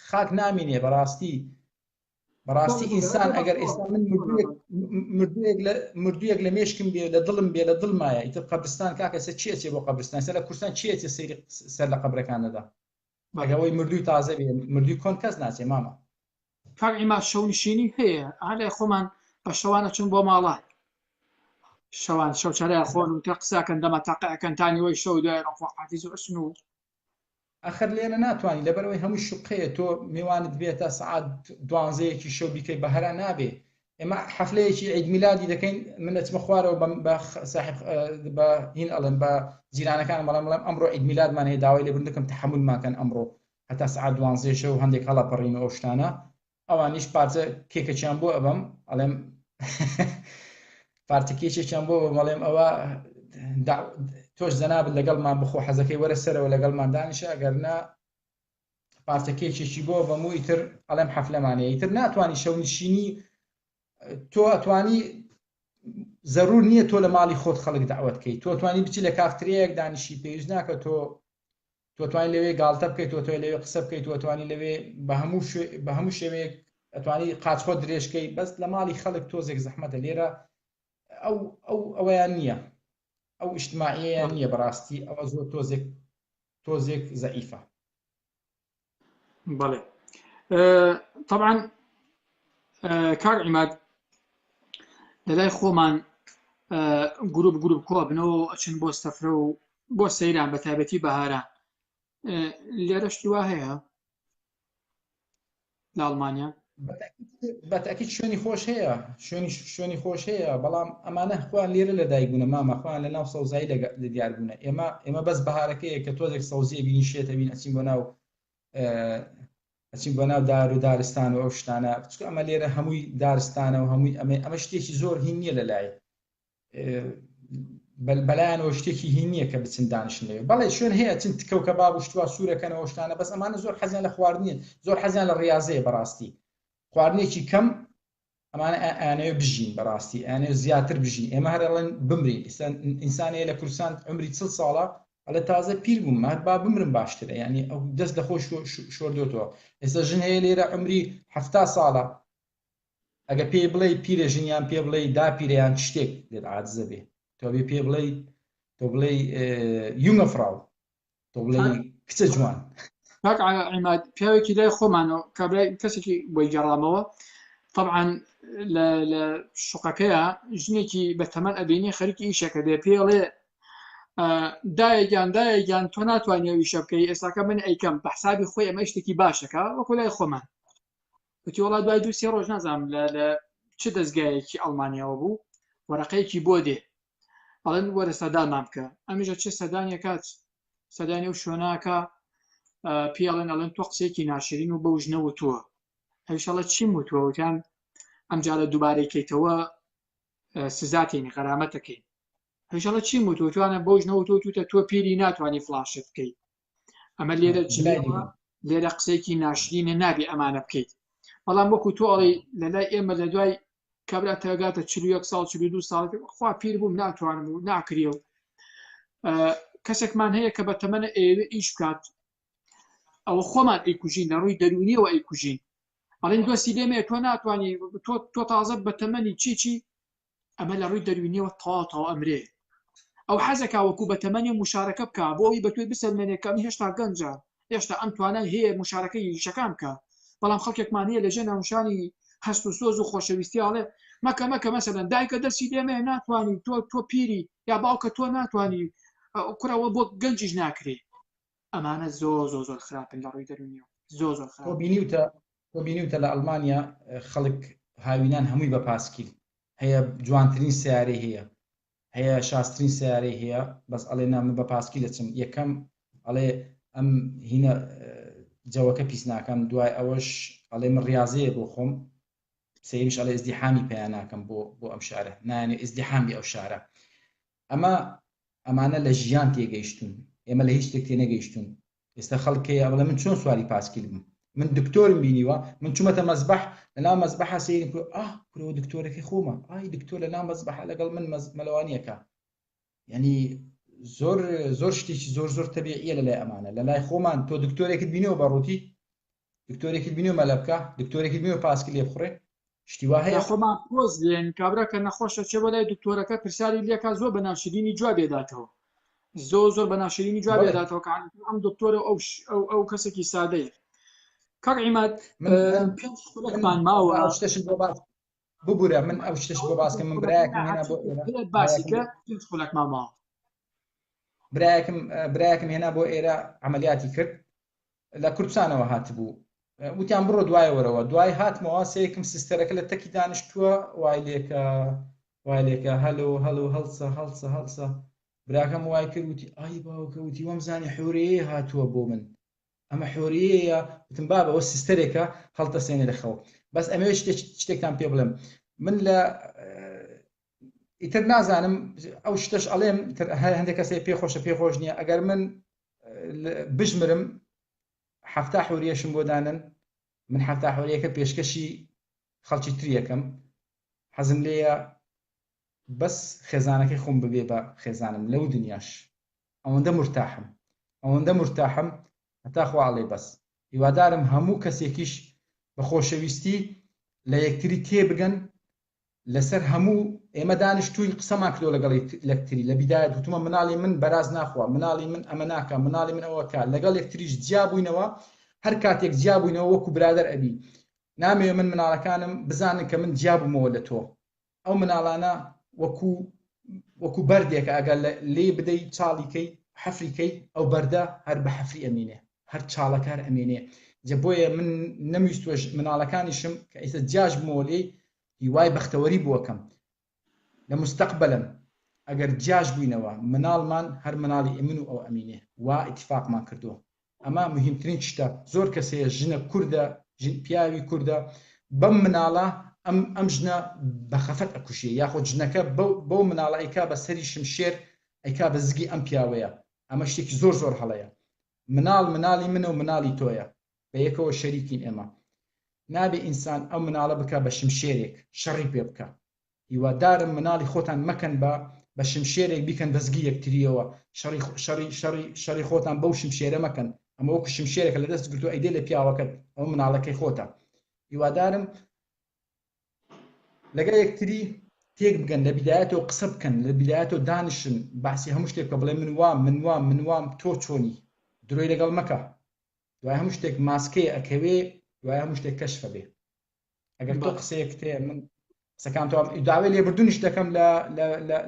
خاک نامێنێ بەڕاستی ئینسان ئەگەر ئێستا من مردوویەک لە مێشکم بێ لە دڵم بێ لە دڵمایە ئیتر قەبرستان کاکەسە چێچێ بۆ قەبرستان لە کوردستان چێچێ سەر لە قەبرەکانەدا ئەگەوەی مردووی تازە بێ مردووی کۆن کەس ناچێ مامە کاک عیماد شەونشینی هەیە هەلێ خۆمان بە شەوانە چون بۆ ماڵان شەوان شەوچەرای خۆن و تە قساکەن دەمە تاقەکەنتانی وەی شەو دوای ڕەخوا حافیز و ئەسن و ئەخر لێنە ناتوانانی لەبەرەوەی هەموو شوقەیە تۆ میوانت بێتە سعات 12یەکی شەو بیکەی بە هەرا نابێ ئێمە حەفلەیەکی عید میلادی دەکەین من ئەچمە خوارەوە بە صاحب بە هین ئەڵێن بە جیرانەکان بەڵام ئەمڕۆ عید میلادمان هەیە داوای لێبوردن دەکەم تحملماکەن ئەمڕۆ هەتا سعات 12 شەو هەندێک هەڵەپەڕین و ئەو شتانە ئەوانیش پارچە کێکەکیان بۆ ئەبەم ئەڵێم پارچە کێکێکیان بۆ بەڵێم ئەوە تۆش زەنابت لەگەڵمان بخۆ حەزەکەی وەرە سەرەوە لەگەڵمان دانیشە ئەگەرنا پارچە کێکێکی بۆ بەموو ئیتر ئەڵێم حەفلەمانەیە ئیتر ناتوانانی شەو نشینی تۆ ئەتوانی ضرور نییە تۆ لە ماڵی خۆت خەڵک دعوت بکەیت تۆ توانی بچی لە کافترەیەک دانیشی پێویست ناکە تۆ توانی لەوێ گاڵتە بکەیت تۆ لەوێ قسە بکەیت تۆ توانی لەوێ بە هەموو شێوەیەک ئەتوانی قاچخۆ درێژکەی بەس لە ماڵی خەڵک تۆزێک زەحمەتە لێرە ئەوەیان نییە ئەو ئیجتماعیەیان نییە بەڕاستی ئەوە زۆر تۆزێک زەعیفە. بەڵێ طبعا کاک عیماد لەلای خۆمان گروپ کۆ بنەوە ئەچن بۆ سەفرە و بۆ سەیران بە تایبەتی بەهاران لێرەشتی وا هەیە لە ئەڵمانیا بەتاکید شوێنی خۆش هەیە شوێنی خۆش هەیە بەڵام ئەمانە خوان لێرە لە دایکبوونە مامەخوان لە ناو سەوزایی لە دیاربوونە ئێمە بەس بەهارەکەیە کە تۆزێک سەوزیە بینی شێتە بین ئەچین بۆ ناو دار و دارستان و ئەو شتانە ئەمە لێرە هەمووی دارستانە و هەمووی ئەمە شتێکی زۆر هین نییە لەلای بەلایەنەوە شتێکی هین نییە کە بچن دانیشن لێ بەڵێ شوێن هەیە چن تکەوکە باب و شتوا سوورەکەنەوە شتانە بەس ئەمانە زۆر حەزیان لە خواردنیە زۆر حەزیان لە ڕاضەیە بەڕاستی خواردنێکی کەم ئەمانە ئەیانەوێ بژین بەڕاستی ئەیانەوێ زیاتر بژین ئێمە هەرڵێن بمرین ئینسانەیە لە کوردستان عمری 40 ساڵە ئەلە تازە پیر بووم مات با بمرم باشترە ینی ئەو دەست لە خۆش شۆردۆتەوە ئێستا ژن هەیە لێرە عمری 70 ساڵە ئەگە پێ بڵێ پیرە ژنیان پێ بڵێ داپیرەیان شتێک لێت عاجزە بێ تۆ پێ بڵێ یونگە فراو تۆ بڵێ کچە جوان کاک عیماد پیاوێکی لای خۆمانەوە کابرای کەسێکی بۆی گەڕامەوە طبعا لە شوقەکەیە ژنێکی بەتەمەن ئەبینی خەریکی ئیشەکە دێ پێڵێ دایەگیان تۆ ناتوانانی ئەویشە بکەی ئێستاکە من ئەیکەم بە حسابی خۆی ئەمە شتێکی باشەکە وەکو لای خۆمان وتی وڵات دوای 2-3 ڕۆژ نازانم لە چ دەستگایەکی ئەڵمانیەوە بوو وەرەقەیەکی بۆ دێ ئەڵێن وەرە سەدانمان بکە ئەمیژە چه سەدانیەکات سەدانی و شوێناکە پیاڵێن ئەڵێن تۆ قسێکی ناشرین و بەو ژنە وتووە هەویشەڵە چیم وتووە وتیان ئەمجارە دووبارەی کەیتەوە سزاتێنی غەرامەتەکەی هەویشەڵە چیم وتووە توانە بەو ژنە وتوتە تۆ پیری ناتوانانی فلاشت بکەیت ئەمە لێرە قسێکی ناشرینە نابێ ئەمانە بکەیت بەڵام وەکو تۆ ئەڵێ لەلای ئێمە لە دوای کابرا تاگاتە 41 ساڵ 42 ساڵ خوا پیر بووم ناتوانم و ناکرێ و کەسێکمان هەیە کە بەتەمەنە ئێوە ئیش بکات ئەوە خۆمان ئەیکوژین لە ڕووی دەرونیەوە ئەیکوژین ئەڵێن دۆستی لێمێ تۆ ناتوانانی تۆ تازە بەتەمەنی چی ئەمە لە ڕووی دەرونیەوە تەواو ئەمرێ ئەو حەزەکە وەکو بەتەمەنی مشارەکە بکە بۆ ئەوی بە توی بسەلمێنێکەکەمی هێشتا گەنجە هێشتا ئەم توانای هەیە مشارەکەی شەکان بکە بەڵام خەڵکێکمان هەیە لەژێ ناوشانی هەست و سۆز و خۆشەویستی ئاڵێ مەکە مەسەلەن دایکە دەستی لێمێ ناتوانانی تۆ پیری یا باوکە تۆ ناتوانانی کوڕەوە بۆ گەنجیش ناکرێ ئەمانە زۆر خراپن لە ڕووی دەرونیەوە زۆر خراپ تۆ بینیوتە لە ئەڵمانیا خەڵک هاوینان هەمووی بە پاسکیل هەیە جوانترین سیارەی هەیە شاسترین سیارەی هەیە بەس ئەڵێ نام بە پاسکیل دەچم یەکەم ئەڵێ ئەم هینە جەوەکە پیس ناکەم دوای ئەوەش ئەڵێ من ڕاضەیە بۆ خۆم سەیریش ئەڵێ ئیزدیحامی پێیان ناکەم بۆ ئەم شارە نایانێ ئیزدیحامی ئەو شارە ئەمانە لە ژیان تێگەیشتون ئێمە لە هیچ شتێک تێنەگەیشتون ئێستا خەڵکەیە بڵێ من چۆن سواری پاسکیل بم من دکتۆرم بینیوە من چوومەتە مەزبەح لەناو مەزبەحە سەیرم کرد کورەوە دکتۆرەکەی خۆمە دکتۆر لەناو مەزبەحە لەگەڵ من مەلەوانیەکە یعنی زۆر شتێکی زۆر تەبیعیە لەلای ئەمانە لەلای خۆمان تۆ دکتۆرێکت بینیەوە بەڕووتی دکتۆرێکت بینیەوە مەلە بکە دکتۆرێکت بینیەوە پاسکیل لێ بخوڕێ شتی وا هەیە خۆمان پۆز لێن کابرا کە نەخۆشە چێ بۆ لای دکتۆرەکە پرسیاری لێکا زۆر بە ناشرینی جواب بێداتەوە زۆر بە ناشرینی جواب بێداتەوە کە ئەم دکتۆرە ئەو کەسێکی سادەیە کاک عیماد پێنج خولەکمان ماوە ببوورە من ئەو شتش بۆ باسکە من برایەکم هێنا بۆ باسیکە پێنج خولەکمان ماوە برایەکم هێنا بۆ ئێرە عملیاتی کرد لە کوردستانەوە هاتبوو وتیان بڕۆ دوایەوەرەوە دوای هاتمەوە سەیەکم سیستەرەکە لە تەکی دانیشتووە وای لێکە هەلو هەڵسە براکەم وای کرد وتی ئای باوکە وتی وەمزانی حورەیە هاتووە بۆ من ئەمە حورەیە وتم بابەوە سیستەرێکە هەڵتە سێنێ دەخەوە بەس ئەمێ شتێکتان پێ بڵێم من لە ئیتر نازانم ئەو شتەش ئەڵێم هەندێک کەسێ پێخۆش نییە ئەگەر من بژمرم هەفتا حوریەشم بۆ دانن من هەفتا حوریەکە پێشکەشی خەڵکی تریەکەم حەزم لێیە بەس خێزانەکەی خۆم ببێ بە خێزانم لەو دنیاش ئەوەندە مرتاحم هەتا خواڵێ بەس هیوادارم هەموو کەسێکیش بە خۆشەویستی لە یەکتری تێبگەن لەسەر هەموو ئێمە دانیشتووی قسەمان کردۆ لەگەڵ یەکتری لە بیدایەت وتمە مناڵی من بەراز ناخوا مناڵی من ئەمە ناکە مناڵی من ئەوەکە لەگەڵ یەکتریش جیا بووینەوە هەر کاتێک جیا بووینەوە وەکو برادەر ئەبی نامەوێ من مناڵەکانم بزانن کە من جیا بوومەوە لە تۆ ئەو مناڵانە وەکو بەردێکە ئەگەر لێ بدەی چاڵیکەی حەفریکەی ئەو بەردە هەر بە حەفری ئەمینێ هەر چاڵەکار ئەمێنێ جە بۆیە من نەمویستوەش مناڵەکانیشم کە ئیسە جیاش بوومەوە لێ هیوای بەختەوەری بووەکەم لە مستەقبەلم ئەگەر جیاش بووینەوە مناڵمان هەر مناڵی ئەمن و ئەو ئەمینێ وا ئیتفاقمان کردووە ئەمە مهمترین شتە زۆر کەسەیە ژنە کووردە پیاوی کووردە بەم مناڵە ئەم ژنە بەخەفەت ئەکوشێ یاخۆ ژنەکە بەو مناڵە ئەیکا بە سەری شمشێر ئەیکا بە زگی ئەم پیاوەیە ئەمە شتێکی زۆر هەڵەیە مناڵی منە و مناڵی تۆیە بە یەکەوە شەریکین ئێمە نابێ ئینسان ئەو مناڵە بکە بە شمشێرێک شەڕی پێ بکە هیوادارم مناڵی خۆتان مەکەن بە شمشێرێک بیکەن بەزگی یەکتریەوە شەڕی خۆتان بەو شمشێرە مەکەن ئەمە وەکو شمشێرێکە لە دەست گرتو ئەیدێ لە پیاوەکەت ئەو مناڵەکەی خۆتە هیوادارم لەگەڵ یەکتری تێک بگەن لە بیدایەتەوە قسە بکەن لە بیدایەتەوە دانیشن باسی هەموو شتێک کە بڵێ من وام تۆ چۆنی درۆی لەگەڵ مەکە دوای هەموو شتێک ماسکەیە ئەکەوێ دوای هەموو شتێک کەشفە بێ ئەگەر تۆ قسەیەک تێ من قسەکان تۆ داوای لێبوردنیش دەکەم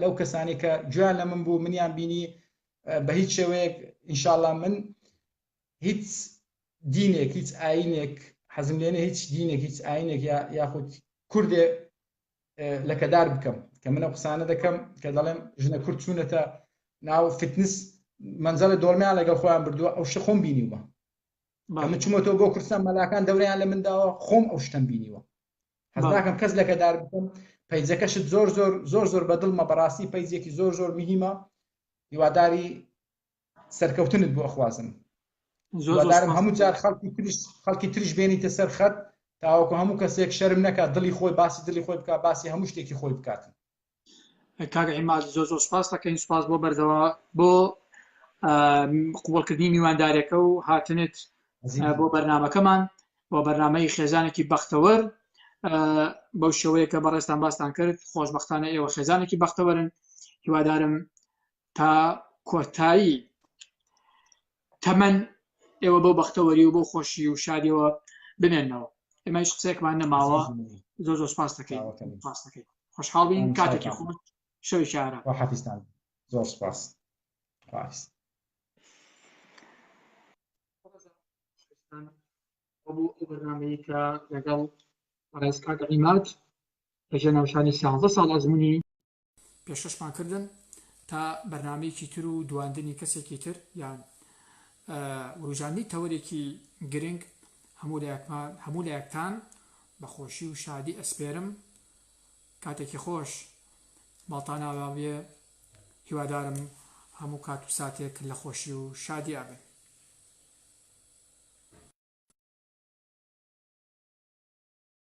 لەو کەسانی کە گوێیان لە من بوو منیان بینی بە هیچ شێوەیەک ئینشاڵڵا من هیچ دینێک هیچ ئاینێک حەزم لێنێ هیچ دینێک هیچ ئاینێک یاخود کوردێ لەکەدار بکەم کە منە قسانە دەکەم کە دەڵێم ژنە کورد چوونەتە ناو فتنس منزەڵە دۆڵمیان لەگەڵ خۆیان بردووە ئەو شە خۆم بینیوە من چوومەتەوە بۆ کوردستان مەلاکان دەوریان لە منداوە خۆم ئەو شتم بینیوە حەز ناکەم کەس لەکەدار بکەم پەیجەکەشت زۆر بەدڵمە بەڕاستی پەیجێکی زۆر میهمە هیواداری سەرکەوتنت بۆ ئەخوازم هیوادارم هەموو جار خەڵکی تریش بێنیتە سەر خەت تاوەکو هەموو کەسێک شەرم نەکات دڵی خۆی باسی دڵی خۆی بکات باسی هەموو شتێکی خۆی بکاتن کاک عیماد زۆر سوپاس دەکەین سوپاس بۆ بەردەوە بۆ قوبوڵکردنی میوانداریەکە و هاتنت بۆ بەرنامەکەمان بۆ بەرنامەی خێزانێکی بەختەوەر بەو شێوەیە کە بەڕێستان باستان کرد خۆشبەختانە ئێوە خێزانێکی بەختەوەرن هیوادارم تا کۆتایی تەمەن ئێوە بۆ بەختەوەری و بۆ خۆشی و شادیەوە بمێننەوە ئێمە هیچ قسەیەکمان نەماوە زۆر سوپاس دەکەین خۆشحاڵ بین کاتێکی خۆش شەوی شارە حافیزتان زۆر سوپاس بۆ ئەو بەرنامەیە کە لەگەڵ ڕێز کاک عیماد لەژێر ناوشانی 11 ساڵ ئەزموونی پێشکەشمان کردن تا بەرنامەیەکی تر و دواندنی کەسێکی تر یان ڕوژاندنی تەوەرێکی گرنگ هەموو لایەکتان بە خۆشی و شادی ئەسپێرم کاتێکی خۆش باڵتان ئاوا بێ هیوادارم هەموو کات و ساتێک لە خۆشی و شادی ئابێ